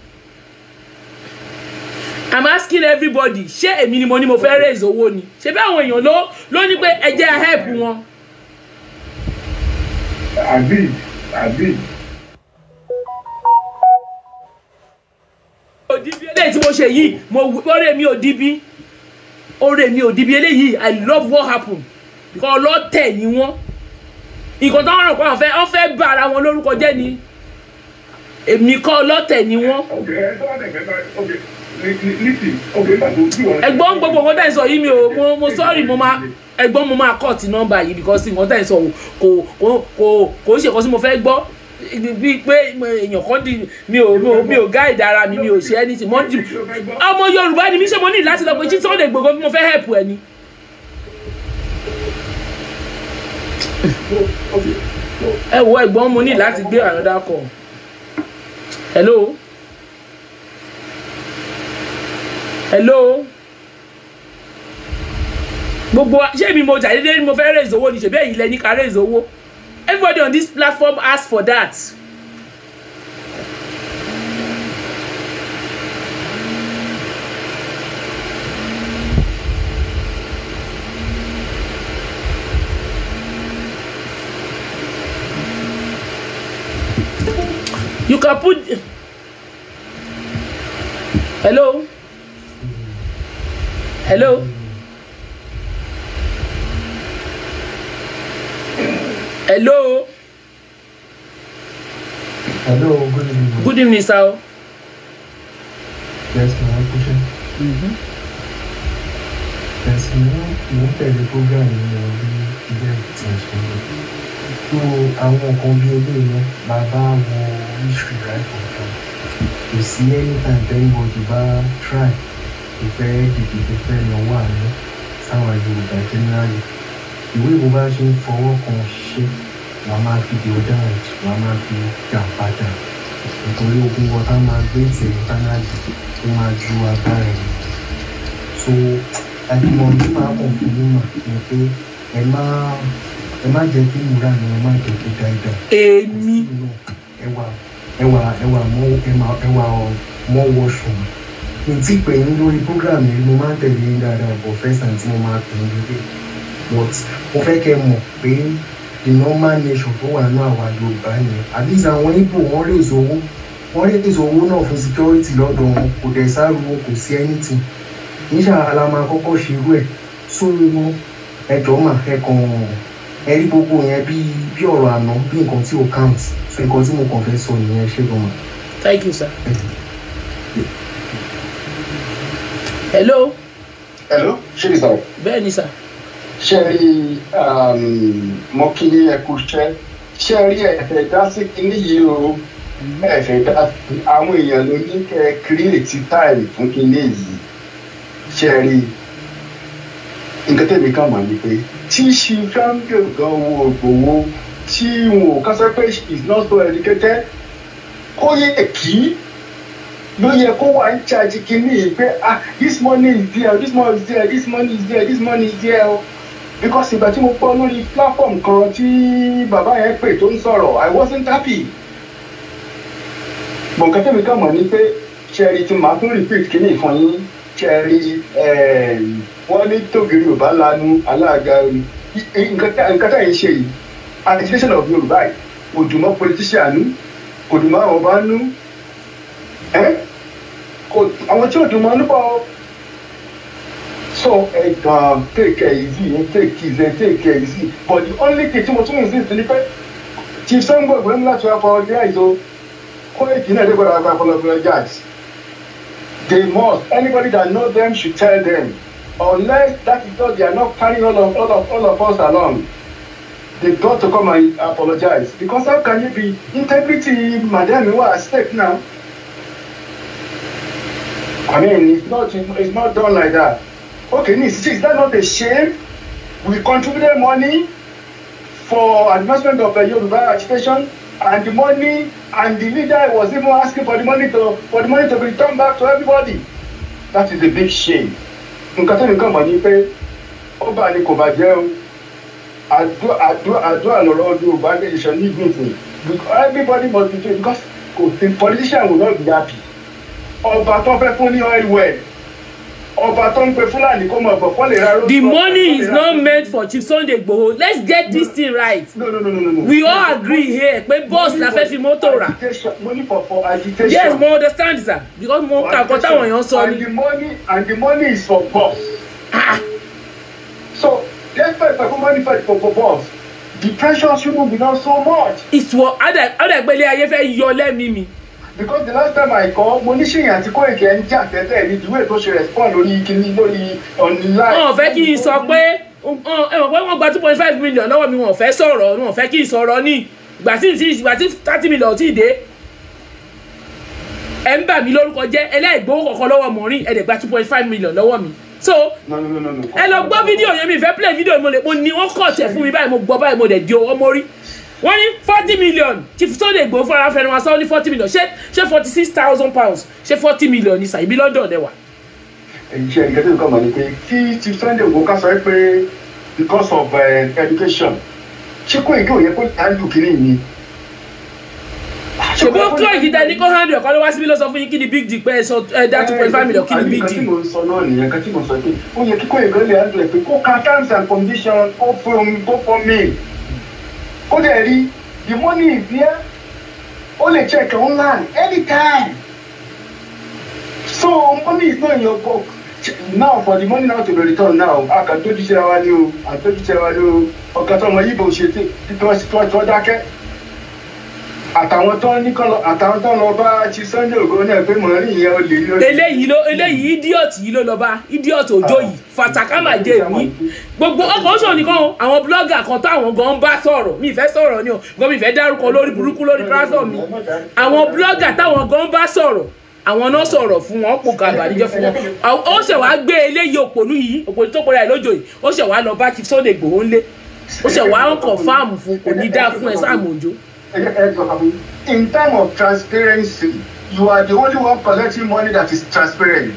I'm asking everybody ṣé èmi ni mo ní mo fẹ́ raise owó ni ṣé bí àwọn èèyàn ló ní pé ẹ jẹ́ help wọn. Àbí. Òdìbí eléyìí tí mo ṣe yìí ọ̀rẹ́ mi ò dìbí eléyìí I love what happened because ọlọ́tẹ̀ ni wọ́n nǹkan tó ń ràn pé wọ́n fẹ́ bá ara wọn lórúkọ jẹ́ ni èmi kọ́ ọlọ́tẹ̀ ni wọ́n. Ẹ̀gbọ́n gbogbo nǹkan tẹ́ ń sọ yìí mo sorry ẹ̀gbọ́n mo máa cut nọ́mbà yìí because nǹkan tẹ́ ń sọ kò ṣe kan sí mo fẹ́ gbọ́ bíi pé èèyàn kan di mi ò guide ara mi ò ṣe anything ọmọ Yorùbá ni mi ṣe mo ní láti lọ pé tí Sunday Igboho bí mo fẹ́ help ẹ ni. Ẹ wo ẹ̀gbọ́n mo ní láti gbé another call. Hello. Gbogbo ṣé mi mo jàdédé ni mo fẹ́ raise owó ni ṣe bẹ́ẹ̀ yìí lẹ ní ká raise owó. Everybody on this platform ask for that. You can put Hello. Hello, good evening. Good evening, sir. Yes, my question. Yes, mo tẹ̀lé program yìí lọ rí ilé ìtẹ̀sán. So àwọn kan bí olóyè náà bàbá wọ history right from time. Kò sí anytime anybody bá try. Ìfẹ́ dìde tó fẹ́ lọ wà ní sáwọn Yorùbá generally ìwé ìbò bá ṣe ń fọwọ́ kan ṣe wọ́n máa fi deodorant wọ́n máa fi jà padà nítorí ogun wọn tá máa gbé ìtẹ̀lé tánàjì tó máa ju agbára ẹ̀ so àdìmọ̀ mi máa kàn fún mi mà ní pé ẹ má jẹ́ kí ìmúra mi ẹ má jẹ́ kí dáadáa. èmi. ẹwà mọ́ wọ́ṣùn ní tí pè ní lórí program yìí mo máa ń tẹ̀lé ní dáadáa bọ̀ first time tí mo máa pè ní lórí but mo fẹ́ kẹ́ mọ̀ pé the normal nation tó wà náà wà Yorùbá yẹn at least àwọn Igbo wọ́n raise owó náà fún security lọ́dọ̀ wọn kò dẹ̀ sáruwo kò sí anything níṣà alama kọ́kọ́ ṣe irú ẹ̀ sórí wọn ẹjọ́ mà ẹ̀kan ẹ̀rí gbogbo yẹn bí ọ̀rọ̀ àná bí nǹkan tí ó count so nǹkan tí mo kàn fẹ́ sọ nìyẹn ṣé gan-an. Thank you, sir. Hello. Hello, ṣé ni sir? Bẹ́ẹ̀ ni sir. Ṣé rí mo kí ní ẹkú iṣẹ́? Ṣé rí ẹ̀fẹ̀ dá sí kíní yìí o? Ẹ̀fẹ̀ dá àwọn èèyàn ló ní kẹ́ create time fún kíní yìí. Ṣé rí nǹkan tẹ̀mí kan mọ̀ ní pé tí ṣe fẹ́ǹgẹ̀ gan wo gbowó tí wọn ò kásẹ̀ pé is not so educated kó yẹ kí ló yẹ kó wà ń charge kíní pé this money is there this money is there this money is there this money is there o because ìgbà tí mo gbọ́ lórí platform kan tí bàbá yẹn pè tó ń sọ̀rọ̀ I wasn't happy nǹkan tẹ̀mí kan mọ̀ ní pé ṣẹ́ẹ̀rì tí màá tún repeat kíní fún yín ṣẹ́ẹ̀rì wọ́n ní tògìrì ò bá lanu aláàga nǹkan tá yìí ṣe yìí agitation of Yorùbá yìí kò dùn mọ́ politician nú kò dùn mọ́ àwọn ọba nú àwọn tí ò dùn mọ́ nípa ọ so take it easy but the only thing tí mo tún insist ni pé Chief Sambo ìgbẹ́ láti apologize o kó èkì náà dé gbọ́dọ̀ apologize they must anybody that knows them should tell them. Unless that is because they are not carrying all of us along, they've got to come and apologize. Because how can you be integrity, madam, you are at stake now? I mean, it's not done like that. Okay, is that not a shame? We contributed money for advancement of the Yoruba agitation, and the money, and the leader was even asking for the money to be returned back to everybody. That is a big shame. Nǹkan tó nǹkan mọ̀ ní pé ó bá ní kò bá jẹ́ o àdúrà lọ́rọ̀ ọdún Yorùbá nation ní ìgbìmọ̀ everybody must be doing because the politician will not be happy. Ọba tó fẹ́ fún ní oil well ọba tó ń pe Fúlàní kó mọ̀ bọ̀ fọ́lẹ̀ rárá. The money is not meant for Chief Sunday Igboho. Let's get this thing right. No. We all agree here pé boss la fẹ́ fi mọ́tò rà. Money for agitation. Yes, mo understand sir because mo kà kọ́ táwọn èèyàn sọ ni. And the money is for boss. So let's pay for money for boss. The pressure shouldn't be not so much. It's what ọ̀dàgbélé ayé fẹ́ yọ lẹ́mìí mi. Because the last time I called mo ní ṣèyàn àti Kóìkì ẹ̀ ń jà tẹ́tẹ́ ní ìdíwé tó ṣe respond lórí kíní lórí online. Wọ́n fẹ́ kí n sọ pé wọ́n gba 2.5 million lọ́wọ́ mi wọ́n fẹ́ sọ̀rọ̀ wọ́n fẹ́ kí n sọ̀rọ̀ ní ìgbà tí 30 million ti dé ẹ̀ ń bà mí lórúkọ jẹ́ ẹlẹ́gbẹ̀ẹ́ kọ̀ọ̀kan lọ́wọ́ mọ̀rin ẹ̀ dẹ̀ gba 2.5 million lọ́wọ́ mi. So ẹ lọ gbọ́ fídíò yẹn mi fẹ́ play fídíò mo ní wọ́n kọ̀ tẹ̀ fún mi báyìí mo gbọ́ báyìí mo dẹ̀ di owó mórí. Wọ́n ní 40 million Chief Sunday Igboho fún ara fẹ́ni wọn sọ ní 40 million ṣé 46,000 pounds ṣé 40 million ní sàìbí London dẹ̀ wà. Ṣé ìgbésẹ̀ nǹkan mọ̀ ní pé kí Chief Sunday Igboho ká sọ pé because of education ṣé Kóìkì òye kó handle kiri ni. ṣùgbọ́n Kóìkì dá ní kó handle ọ̀kan ló wá síbí ló sọ fún yín kí ni big deal pé ẹ sọ dá 2.5 million kí ni big deal. Nǹkan tí mo sọ náà nìyẹn nǹkan tí mo sọ pé ó yẹ kí Kóìkì lè handle pé kó ka terms and conditions kó fún mi. Ó dẹ̀ rí the money is there ó lè check online anytime so money is not in your book now for the money now to be returned now a kàn tójú síra wa ní o ọ̀gá tó ọmọ yìí ṣe tí wọ́n dákẹ́ àtàwọn tó ní kọ́ àtàwọn tó lọ bá Chief Sunday Igboho náà pé mọ̀ rí ìyẹn olè ní eléyìí idiot yìí ló lọ bá idiot òjò yìí fatakama jẹ mí gbogbo ọkọ̀ oṣù nìkan àwọn blogger kan táwọn gan bá sọ̀rọ̀ mi ìfẹ́ sọ̀rọ̀ ni o gan mi ìfẹ́ dárúkọ lórí burúkú lórí platform mi àwọn blogger táwọn gan bá sọ̀rọ̀ àwọn náà sọ̀rọ̀ fún wọn pò ká àbàdíjọ́ fún wọn ó ṣẹ̀ wá gbé eléyìí òpònú yìí òpònú tó pọ̀ rẹ̀ lójó yìí ó ṣẹ̀ wá lọ bá Chief Sunday Igboho ńlé ó ṣe wá ń confirm fún kò ní dá fún ẹ Sam Ojo. In terms of transparency, you are the only one collecting money that is transparent.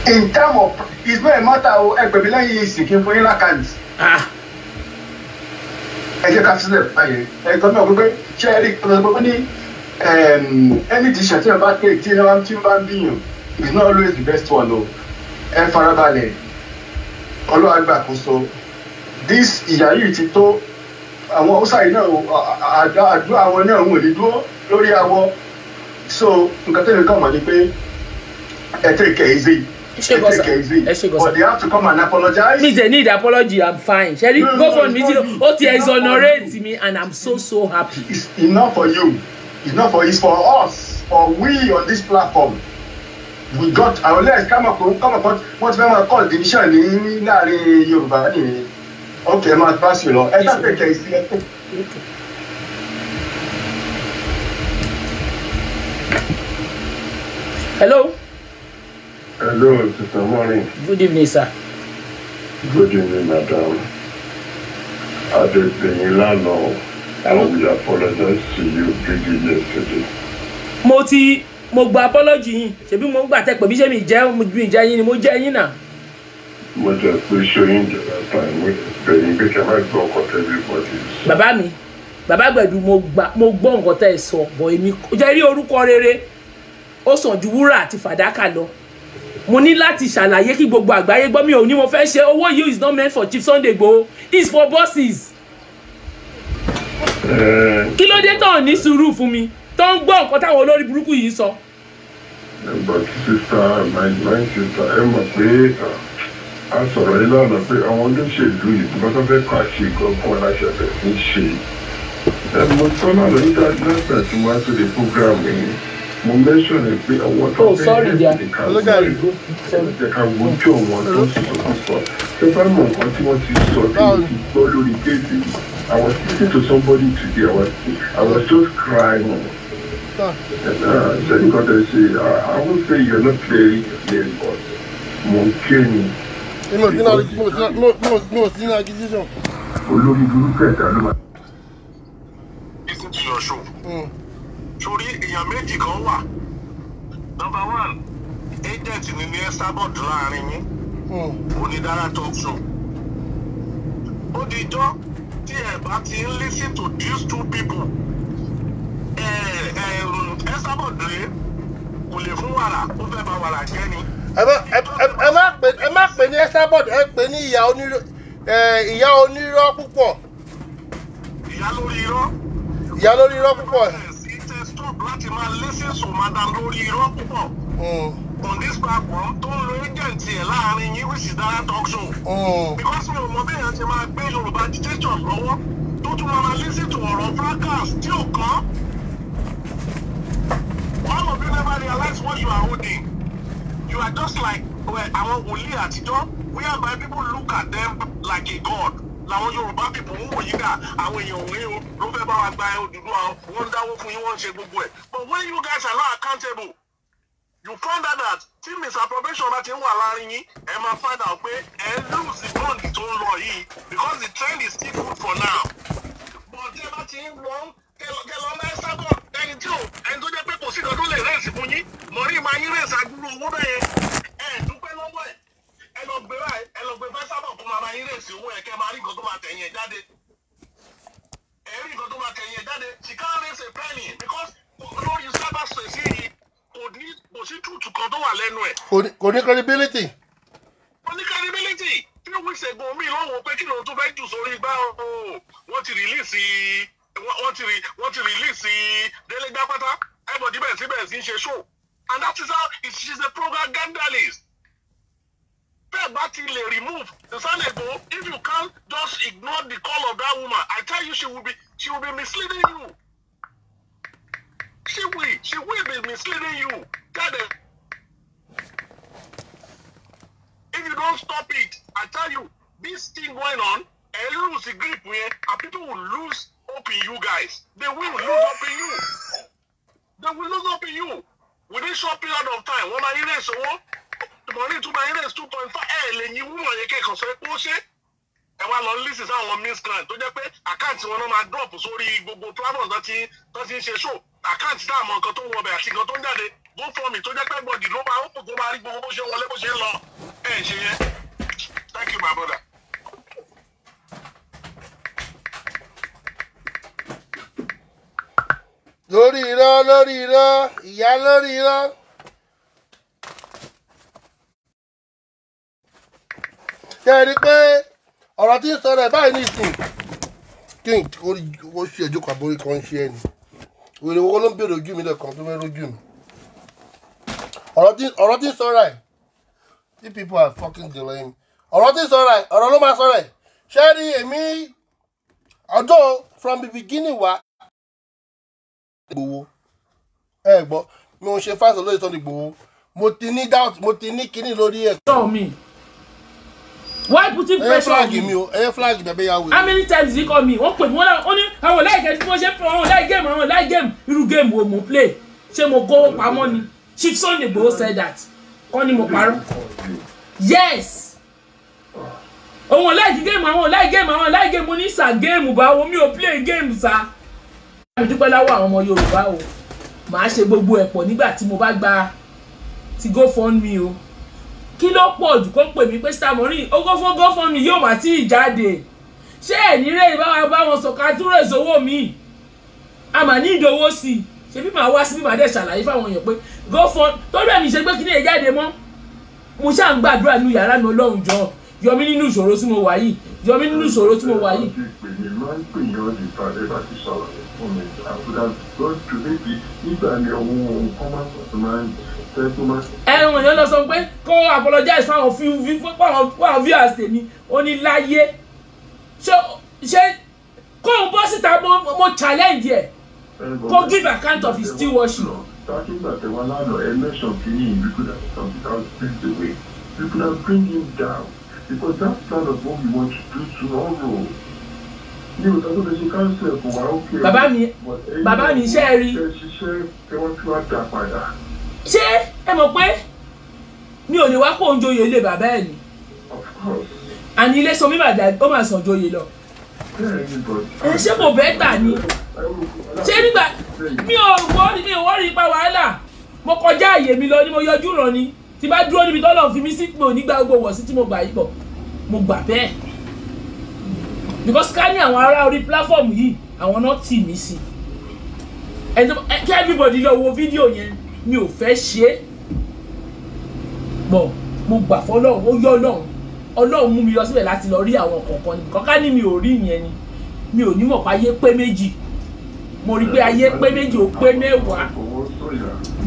In terms of, it's not a matter of ẹgbẹ̀bílẹ̀ yìí ìsìnkí fún yín lákàntì. Ẹ jẹ́ ká sílẹ̀ báyìí. Ẹ̀gbọ́n náà gbogbo ṣe rí gbogbo ní any decision tí wọ́n bá take tí wọ́n bá ń bíyàn is not always the best one o. Ẹ farabalẹ̀, Ọlọ́run gbàkóso. This ìyá yìí ti tó. Àwọn Hausa yìí náà àdúrà àwọn náà wò ní dúró lórí awọ. So nǹkan tẹ́lẹ̀ kan mọ̀ ni pé ẹ take it easy. But they have to come and apologize. Me, they need apology. I'm fine. Sherry, go for me. Oti exonerate me, and I'm so happy. It's enough for you. It's not for. It's for us. For we on this platform. We got our legs come up. What's going call division in Yoruba? Okay, my pass you. Hello. Hello, Sister Morning. Good evening, sir. Good evening, Madam. I did the Ilano, and we apologize to you really yesterday. Mo gba apology yín. Ṣebí mo gbà tẹ́ pé bí ṣe mi jẹ́ yín ni mo jẹ́ yín náà. Mo jẹ́ pé showing the last time we bẹ̀yìn pé kí a máa gbọ́ ọkọ̀ everybody. Bàbá mi, Bàbá Gbẹ̀du mo gbọ́ nǹkan tẹ́ ẹ sọ, bọ̀ èmi jẹ́ rí orúkọ rere. Ó sàn ju wúrà àti fàdákà lọ. Mo ní láti ṣàlàyé kí gbogbo àgbáyé gbọ́ mi ò ní mo fẹ́ ṣe owó yìí is not meant for Chief Sunday Igboho, it's for bosses. Kí ló dé tó ní sùúrù fún mi tó ń gbọ́ nǹkan táwọn olórí burúkú yìí sọ. But sister, my sister, ẹ mọ̀ pé a sọ̀rọ̀ yìí lọ́nà pé àwọn olóṣèlú yìí bí wọ́n fẹ́ kọ́ àṣeyọkọ́ fún aláṣẹ bẹ̀rẹ̀ ní ṣe. Mo sọ náà lórí dáadáa tí wọ́n á tó lè program yìí. Mo mention it pé àwọn tó fẹ́ ẹ̀ka wojú àwọn tó sọ ṣé bá mọ̀ nǹkan tí wọ́n ti sọ tí wọ́n ti gbọ́ lórí kéèsì. I was speaking to somebody today. I was just crying. And said because I say I won't say you're not clearly but Monkeni. accusation. Olórí burúkú ẹ̀dá ló máa. Listen to your show. Sori èèyàn méjì kan wà. Number one, agent ni ní Esabod láàrin yín. Onídàárà talk show. Ó di ijọ́ tí ẹ bá ti ń listen to these two people. Esabod rèé kò lè fún wàrà, ó fẹ́ bá wàrà jẹ́ ni. Ẹ má pè ní Esabod, ẹ pè ní ìyá onírọ́ púpọ̀. Ìyá lórí irọ́. Ìyá lórí irọ́ púpọ̀. Stop láti máa listen to madam lórí irọ́ púpọ̀. On this platform tó ń lo agent ẹ̀ láàrin yín which is Dara talk show. Because mi ò mọ bí èèyàn ti máa gbé Yorùbá agitation lọ́wọ́ tó tún máa listen to ọ̀rọ̀ fracas tí ò kàn. All of you never realize what you are holding. You are just like àwọn wòlíì àtijọ́ whereby people look at them like a god. Làwọn Yorùbá people ń wòye dà àwọn èèyàn òun yìí ló fẹ́ bá wa gba Odùduwà wọ́n ń dáwó fún yín wọ́n ń ṣe gbogbo ẹ̀. But when you guys are not accountable, you find out that tí misappropriation bá ti ń wà láàrin yín ẹ máa find out pé ẹ lose the bond tó ń lọ yìí because the trend is still good for now. But tí ẹ bá ti ń wọ́n kẹlọ mẹ́sàbọ̀ ẹni tó jẹ́ pé kò sí ìdọ́dún lè rẹ́ẹ̀sì fún yín mọ̀rí máa yín rẹ́ẹ̀sì àgbúrò owó bẹ́ẹ̀ ẹ dúpẹ́ lọ́wọ́ ẹ̀. Ẹ lọ gbé fẹ́sàbọ̀ kó máa yín rèsì owó ẹ̀ kẹ́ máa rí nǹkan tó máa tẹ̀yìn ẹ̀ jáde. Ẹ rí nǹkan tó máa tẹ̀yìn ẹ̀ jáde. She can't raise a penny because lórí cyber space yìí kò sí túùtù kan tó wà lẹ́nu ẹ̀. Kò ní credibility. Kò ní credibility. 3 weeks ago mi lọ́wọ́ pé kí lóun tó fẹ́ jù sórí igbá wọ́n ti release Délé Gbápátá everybody bẹ̀rẹ̀ sí ń ṣe show and that is how she's a propagandalist. Bẹ́ẹ̀ bá ti lè remove the Sunday Igboho if you can't just ignore the call of that woman I tell you she will be misleading you. She will be misleading you. Get it? If you don't stop it, I tell you, this thing going on, and lose the grip here, and people will lose hope in you guys. They will lose hope in you. They will lose hope in you. Within short period of time, when I hear so the money to my is 2.5. Lẹ́yìn woman yẹ kẹ́kọ̀ọ́ sọ pé ó ṣe. ẹ wá lọ lísì sáwọn miscreant tó jẹ́ pé àkáǹtì wọn náà máa drop sórí gbogbo platform tó ti ń ṣe show àkáǹtì tá àmọ́ nǹkan tó ń wọbẹ̀ àti nǹkan tó ń jáde GoFundMe tó jẹ́ pé bọ́ọ̀dì ló máa ń pò tó máa rí gbogbo bó ṣe wọlé bó ṣe ń lọ ẹ̀ ṣe yẹn. Thank you my brother. lórí irọ́ ìyá lórí irọ́. ṣé ẹ rí i pé ọ̀rọ̀ tí ń sọ̀rọ̀ ẹ̀ báyìí ní ìsìn kí n kó ṣe ẹjọ́ kan àbórí kan ṣe ẹni wèrè owó ló ń bèrè ojú mi lẹ́ẹ̀kan tó fẹ́ rójú mi. ọ̀rọ̀ tí ń sọ̀rọ̀ ẹ̀ tí people are fucking delaying ọ̀rọ̀ tí ń sọ̀rọ̀ ẹ̀ ọ̀rọ̀ ló máa sọ̀rọ̀ ẹ̀ ṣé rí èmi ọjọ́ from the beginning wa gbowó ẹ gbọ́ mi ò ṣe fásitì lórí ìtọ́ni gbowó mo ti ní doubt mo ti ní kíní lórí ẹ̀. tell me why putting pressure on me. ẹ flag bẹ̀bẹ̀ yà wò. how many times he call me wọ́n pè mí wọ́n ní àwọn láìkẹ́ tí mo ṣe fún àwọn láì game irú game wo mo play ṣé mo kó pamọ́ ni Chief Sunday Igboho said that kọ́ ni mo parọ́ yes òun láì game àwọn láì game mo ní sa game báwo mi ò play game sa. mi dúpẹ́ láwọ́ àwọn ọmọ Yorùbá o màá ṣe gbogbo ẹ̀ pọ̀ nígbà tí mo bá gba ti GoFundMe o kí ló pọ̀ jù kó pè mí pé Starmoreen GoFundMe yóò má tí ì jáde ṣé ẹ̀ nírè bá wọn sọ̀ka dúró ìṣòwò mi a mà ní ìdòwò sí i ṣe bí màá wá sí bí màá dẹ̀ ṣàlàyé fáwọn èèyàn pé GoFundMe tó bẹ̀ mí ṣe pé kí ni èjáde mọ́ mo ṣáà ń gbàdúrà nínú yàrá mi Ọlọ́run jọ yọ mí nínú ìṣòro tí mo wà yìí yọ mí nínú ìṣòro tí mo wà yìí. ẹ̀rùn èèyàn lọ sọ pé kó apologize fáwọn viewers tèmi ó ní láyé ṣé kó ń bọ́ síta mo challenge ẹ̀ kó give account of his still worship. People are bringing down because that's part of what we want to do tomorrow. Bàbá mi ṣe rí. Ṣé ẹ mọ̀ pé mi ò lè wá kó oúnjẹ oyè ilé bàbá ẹ̀ ni? Àní ilé sọ mí bàdà ó máa sàn joyè lọ. Ṣé kò bẹ́ẹ̀ tà ni? Ṣé nígbà mi ò wọ́rí ipa wàhálà mo kọjá àyè mi lọ ni mo yọjú ràn ni tí bá dúró níbi tọ́lọ̀ fi mí sí pé onígbà gbogbo wọ̀ sí tí mo gbà yìí bọ̀ mo gbà bẹ́ẹ̀ because ká ní àwọn ará orí platform yìí àwọn náà tì mí sí kí everybody lọ wo fídíò yẹn mi ò fẹ́ ṣe é bọ̀ mo gbà fọlọ́run ó yọ Ọlọ́run mú mi lọ síbẹ̀ láti lọ rí àwọn kọ̀ọ̀kan níbi kọ́ká ní mi ò rí ìyẹn ni mi ò ní mọ̀ pé ayé pé méjì mo rí pé ayé pé méjì ò pé mẹ́wàá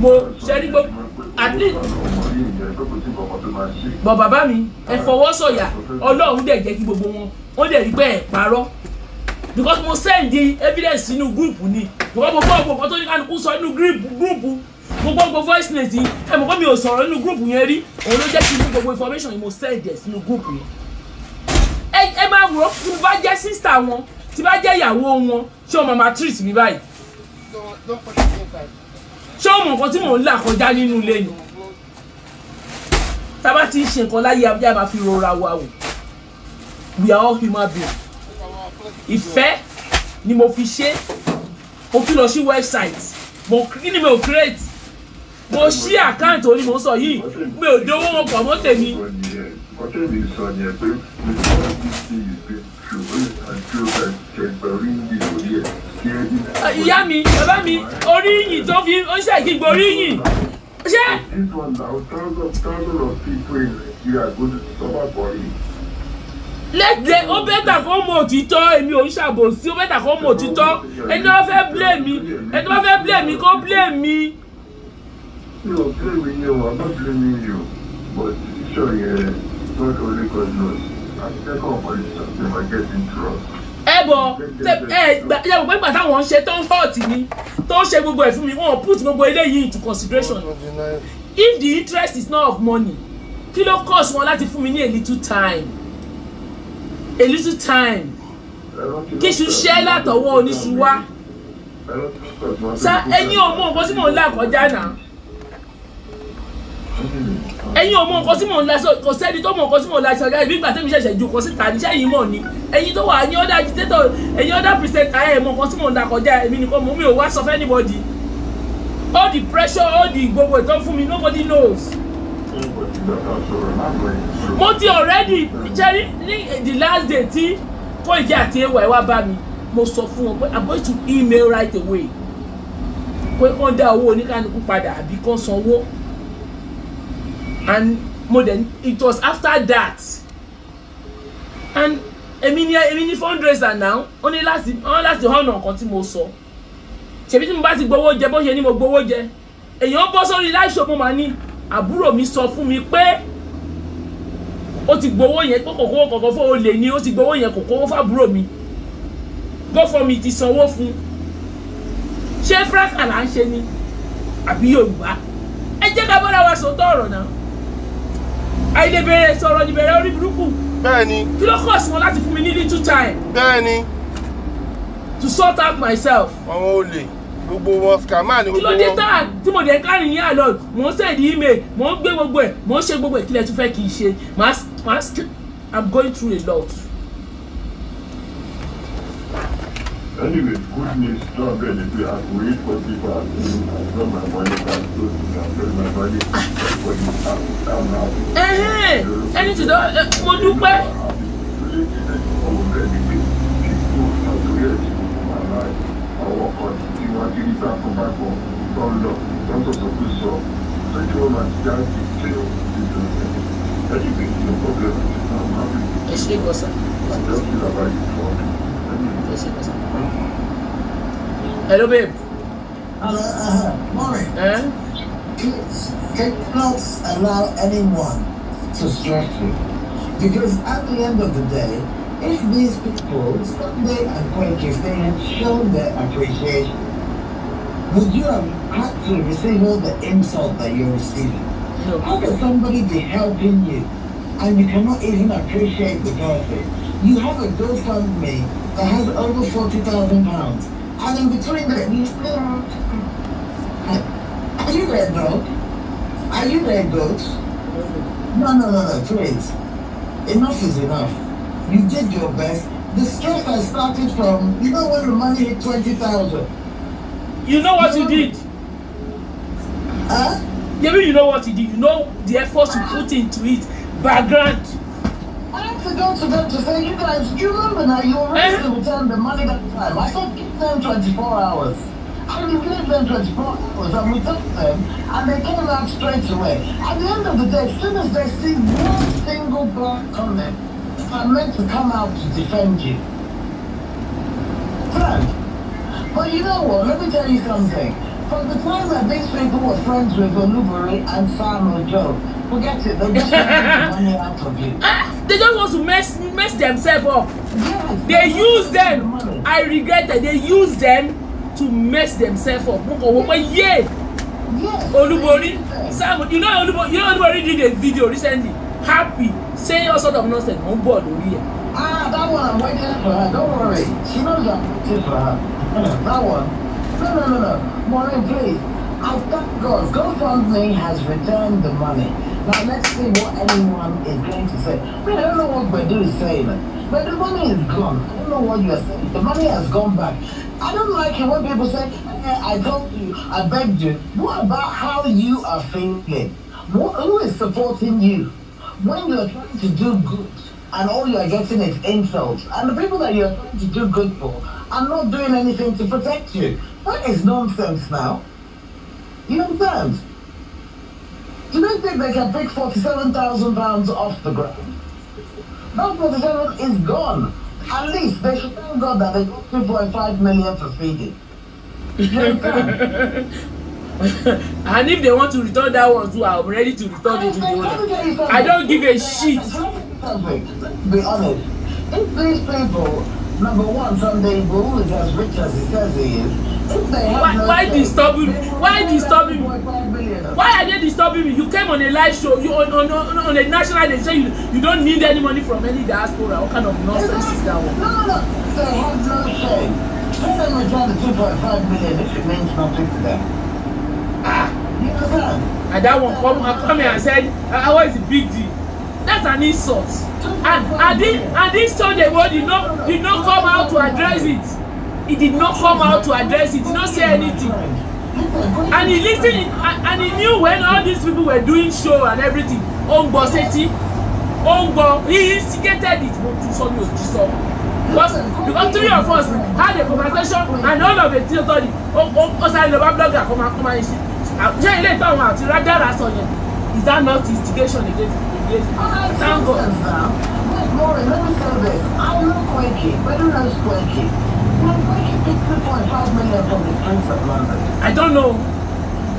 mo ṣe rí gbogbo at least bọ̀ bàbá mi ẹ fọwọ́ sọ̀yà Ọlọ́run dẹ̀ jẹ́ kí gbogbo wọn wọ́n dẹ̀ rí pé ẹ̀ parọ́ because mo send the evidence sínú group ni because mo gbọ́ ọ̀pọ̀ tó ní kálukú sọ nínú group mo gbọ́ voice note yìí ẹ mọ̀ pé mi ò sọ̀rọ̀ nínú group yẹn rí òun ló jẹ́ kí n mú gbogbo information yìí mo send ẹ̀ sínú group yẹn ẹ máa rò tí mo bá jẹ́ sister wọn tí bá jẹ́ ìyàwó wọn ṣé o máa treat mi báyìí ṣé o mọ̀ nǹkan tí mò ń là kọjá nínú ilé ni tá bá ti ń ṣe nǹkan láyé abíyá máa fi rora wa wò we are all human beings ìfẹ́ ni mo fi ṣe mo fi lọ sí website mo kí ni mo create mo ṣí àkáǹtì oní mo sọ yìí mi ò dówó wọn pọ̀ mọ́ tèmi. ìyá mi bàbá mi orí yìí tó fi ó ṣe ìgbìgbò orí yìí ṣé. lẹ́gbẹ̀ẹ́ ó bẹ́tà kó mọ òtítọ́ èmi ò ń ṣàbòsí ó bẹ́tà kó mọ òtítọ́ ẹni wọ́n fẹ́ blame mi kó blame mi. No, blaming you, I'm not blaming you, but sure, yeah, not only God knows. I'm second for something I get into us. Ẹ mọ̀ pé gbà táwọn ń ṣe tó ń hot ni tó ń ṣe gbogbo ẹ̀ fún mi wọ́n put gbogbo eléyìí into consideration. If the interest is not of money kí ló cost wọn láti fún mi ní a little time kí iṣu ṣẹ́ látọwọ́ oníṣu wá ṣá ẹ̀yin ò mọ nǹkan tí mò ń là kọjá náà ẹ̀yin ò mọ nǹkan tí mò ń la sọ kò sẹ́ni tó mọ nǹkan tí mò ń la sọ gáà bí ìgbà tẹ́mi ṣẹ̀ṣẹ̀ ju kò sí ta níṣẹ́ yìí mọ̀ ni ẹ̀yin tó wà ẹ̀yin ọ̀dà agitator ẹ̀yin ọ̀dà presenter ẹ̀ mọ nǹkan tí mò ń la kọjá èmi nìkan mo mi ò wá sọ fẹ́ anybody all the pressure all the gbogbo ìtọ́ fún mi nobody knows. mo ti already jerry ní the last day tí Koiki àti Ewa wá bá mi mo sọ fún wọn pé I'm going to email right away pé kán dá owó oníkálukú padà àbí kán sanwó. And more than it was after that and èmi ni fundraiser now only last honor nǹkan tí mo sọ ṣebí tí mo bá ti gbowó jẹ bó ṣe ni mo gbowó jẹ èèyàn bọ́ sórí live show mo máa ní àbúrò mi sọ fún mi pé ó ti gbowó yẹn kókòkò kọ̀kọ́ fún olè ni ó ti gbowó yẹn kòkòwò fábúrò mi GoFundMe ti sanwó fún ṣé franca là ń ṣe ni àbí Yorùbá ẹ jẹ́ ká bọ́ra wa sòótọ́ ọ̀rọ̀ náà àìlè bẹ̀rẹ̀ sọ̀rọ̀ ní bẹ̀rẹ̀ orí burúkú. Bẹ́ẹ̀ni. Kí ló cost wọn láti fún mi ní little time. Bẹ́ẹ̀ni. To sort out myself. Àwọn olè gbogbo wọn scammer ni gbogbo wọn. Kí ló dé tá tí mo dẹ̀ kárìn ní àlọ́ mò ń send email mò ń gbé gbogbo ẹ̀ mò ń ṣe gbogbo ẹ̀ kí lẹ tún fẹ́ kí n ṣe I'm going through a lot. Anyway, good news. Don't get it. I wait for people. I got my money. I got my money. Ẹni tí mo dúpẹ́. Ẹ ṣe gbọ́sà. Hello, babe. Morning. Cannot allow anyone to stress you. Because at the end of the day, if these people, Sunday and Koiki, if they had shown their appreciation, would you have had to receive all the insult that you're receiving? No. How can somebody be helping you and you cannot even appreciate the person? You have a GoFundMe that has over £40,000. And in between that, you still are you there, dog? Are you there, goat? No, please. Enough is enough. You did your best. The stress has started from, you know, when the money hit 20,000. You know what you did? Huh? Yeah, you know what you did. You know the efforts you put into it. Background. I had to go to them to say, you guys, do you remember now you were ready to return the money that time? I said, give them 24 hours. And we gave them 24 hours and we took them and they came out straight away. At the end of the day, as soon as they see one single black comment, are meant to come out to defend you. Friend, but you know what, let me tell you something. From the time that these people were friends with Olubori and Sam Ojo, forget it, they just want the money out of you. They just want to mess themselves up. Yes, They use them. I regret that they use them to mess themselves up. Yeah. Yes. Olubori, Sam, you know Olubori did a video recently. Happy, saying all sort of nonsense on board here. Ah, that one I'm waiting for her. Don't worry. She knows I'm waiting for her. That one. No. Maureen, please. I thank God. GoFundMe has returned the money. Now let's see what anyone is going to say. I don't know what Bedu is saying. But the money is gone. I don't know what you are saying. The money has gone back. I don't like it when people say, I told you, I begged you. What about how you are feeling? Who is supporting you? When you are trying to do good and all you are getting is insults, and the people that you are trying to do good for are not doing anything to protect you. That is nonsense now. You understand? Do they think they can pick £47,000 off the ground? That 47 is gone. At least they should thank God that they got 2.5 million for feeding. You understand? And if they want to return that one too, I'm ready to return it to the owner. I don't give a shit. Be honest. If these people, number one, Sunday Igboho is as rich as he says he is. If they have Why disturbing me? Why disturbing me? Why are they disturbing me? You came on a live show, you on a national day, say you don't need any money from any diaspora. What kind of nonsense is that one? No. They have no shame. Let them return the 2.5 million if it means nothing to them. You understand? And that one come here and said, what is the big deal? That's an insult. And this Sunday boy did not come out to address it. He did not come out to address it. He did not say anything. And he listened, and he knew when all these people were doing show and everything. Ongbo Seti, Ongbo, he instigated it. Because three of us had a conversation, and all of it still thought, blogger come and see. Is that not instigation against thank God. Maureen, let me say this. I know Quakey, better knows Quakey. When Quakey picked 2.5 million from the streets of London. I don't know.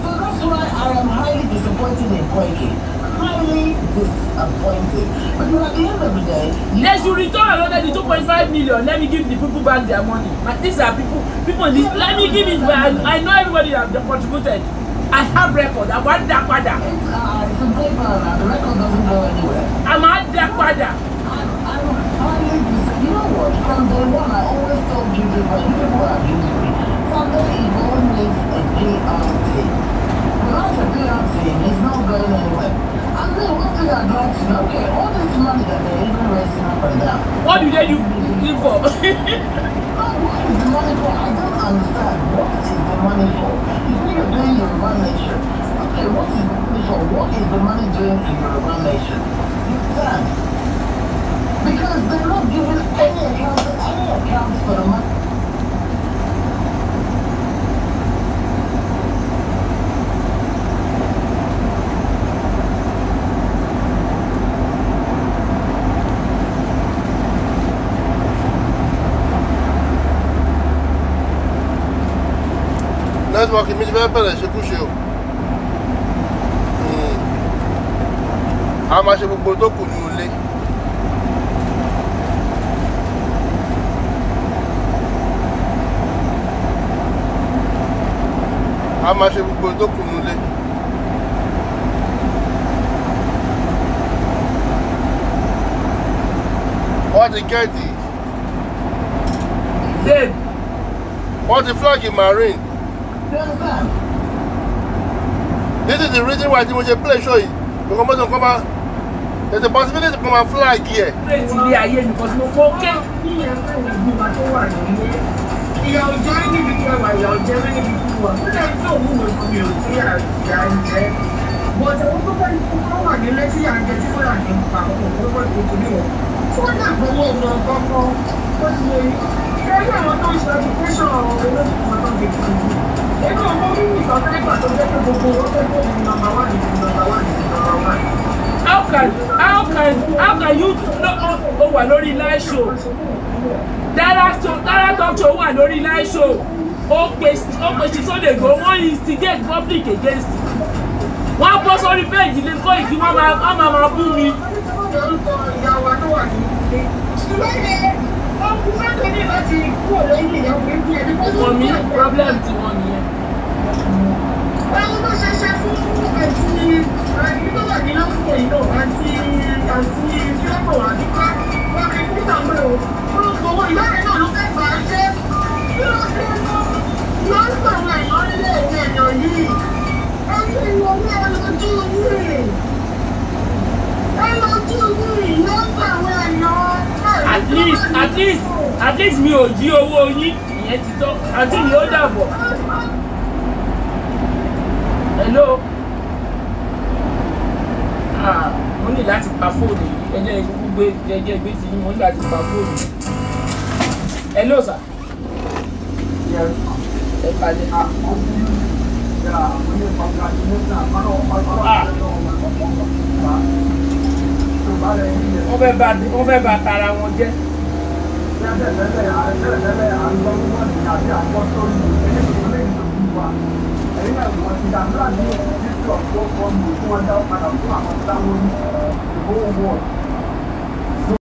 So that's why I am highly disappointed in Quakey. Highly disappointed. But at the end of the day, yes, you return another 2.5 million. Let me give the people back their money. But these are people need, let me give it back. I know everybody have contributed. I have record. I want that father. it's a paper. The record doesn't go anywhere. I'm at that father. You know what? From day one, I always told you when people abuse me. Sunday Igbo needs a PRT. Without a PRT, he's not going anywhere. And then one thing I'd like to know, okay, all this money that they're even raising up and down. What do they do for? What is the money for? I don't understand. What is the money for? You say you're doing Yoruba Nation. Okay, what is the money for? What is the money doing for Yoruba Nation? You understand? Because they're not giving any accounts for the money. Network mi ti fẹ́ bẹ̀rẹ̀ ṣekúṣe o. A máa ṣe gbogbo tó kù ní ilé. A máa ṣe gbogbo tó kù ní ilé. Wọ́n ti gẹ́ẹ̀tì. Wọ́n ti flag marine. This is the reason why you play show it. Because there's a possibility to come and flag here. How can you know wà lórí live show? Dara talk show wà lórí live show. Ó pè Sunday go wọ́n instigate public against it. Wọ́n bọ́ sórí page ilé kó ìdí wọ́n máa bú mi. For me, problem ti wọ́n nìyẹn. At least mi ò jí owó yín ìyẹn ti tọ́ àti mi ó dàbọ̀. Hello. Mo ní láti pa fóònù yìí ẹjẹ́ gbogbo ẹjẹ́ gbé sí yín mo ní láti pa fóònù. Hello sir. Ẹ kalẹ̀. Wọ́n fẹ́ bà tara wọn jẹ́.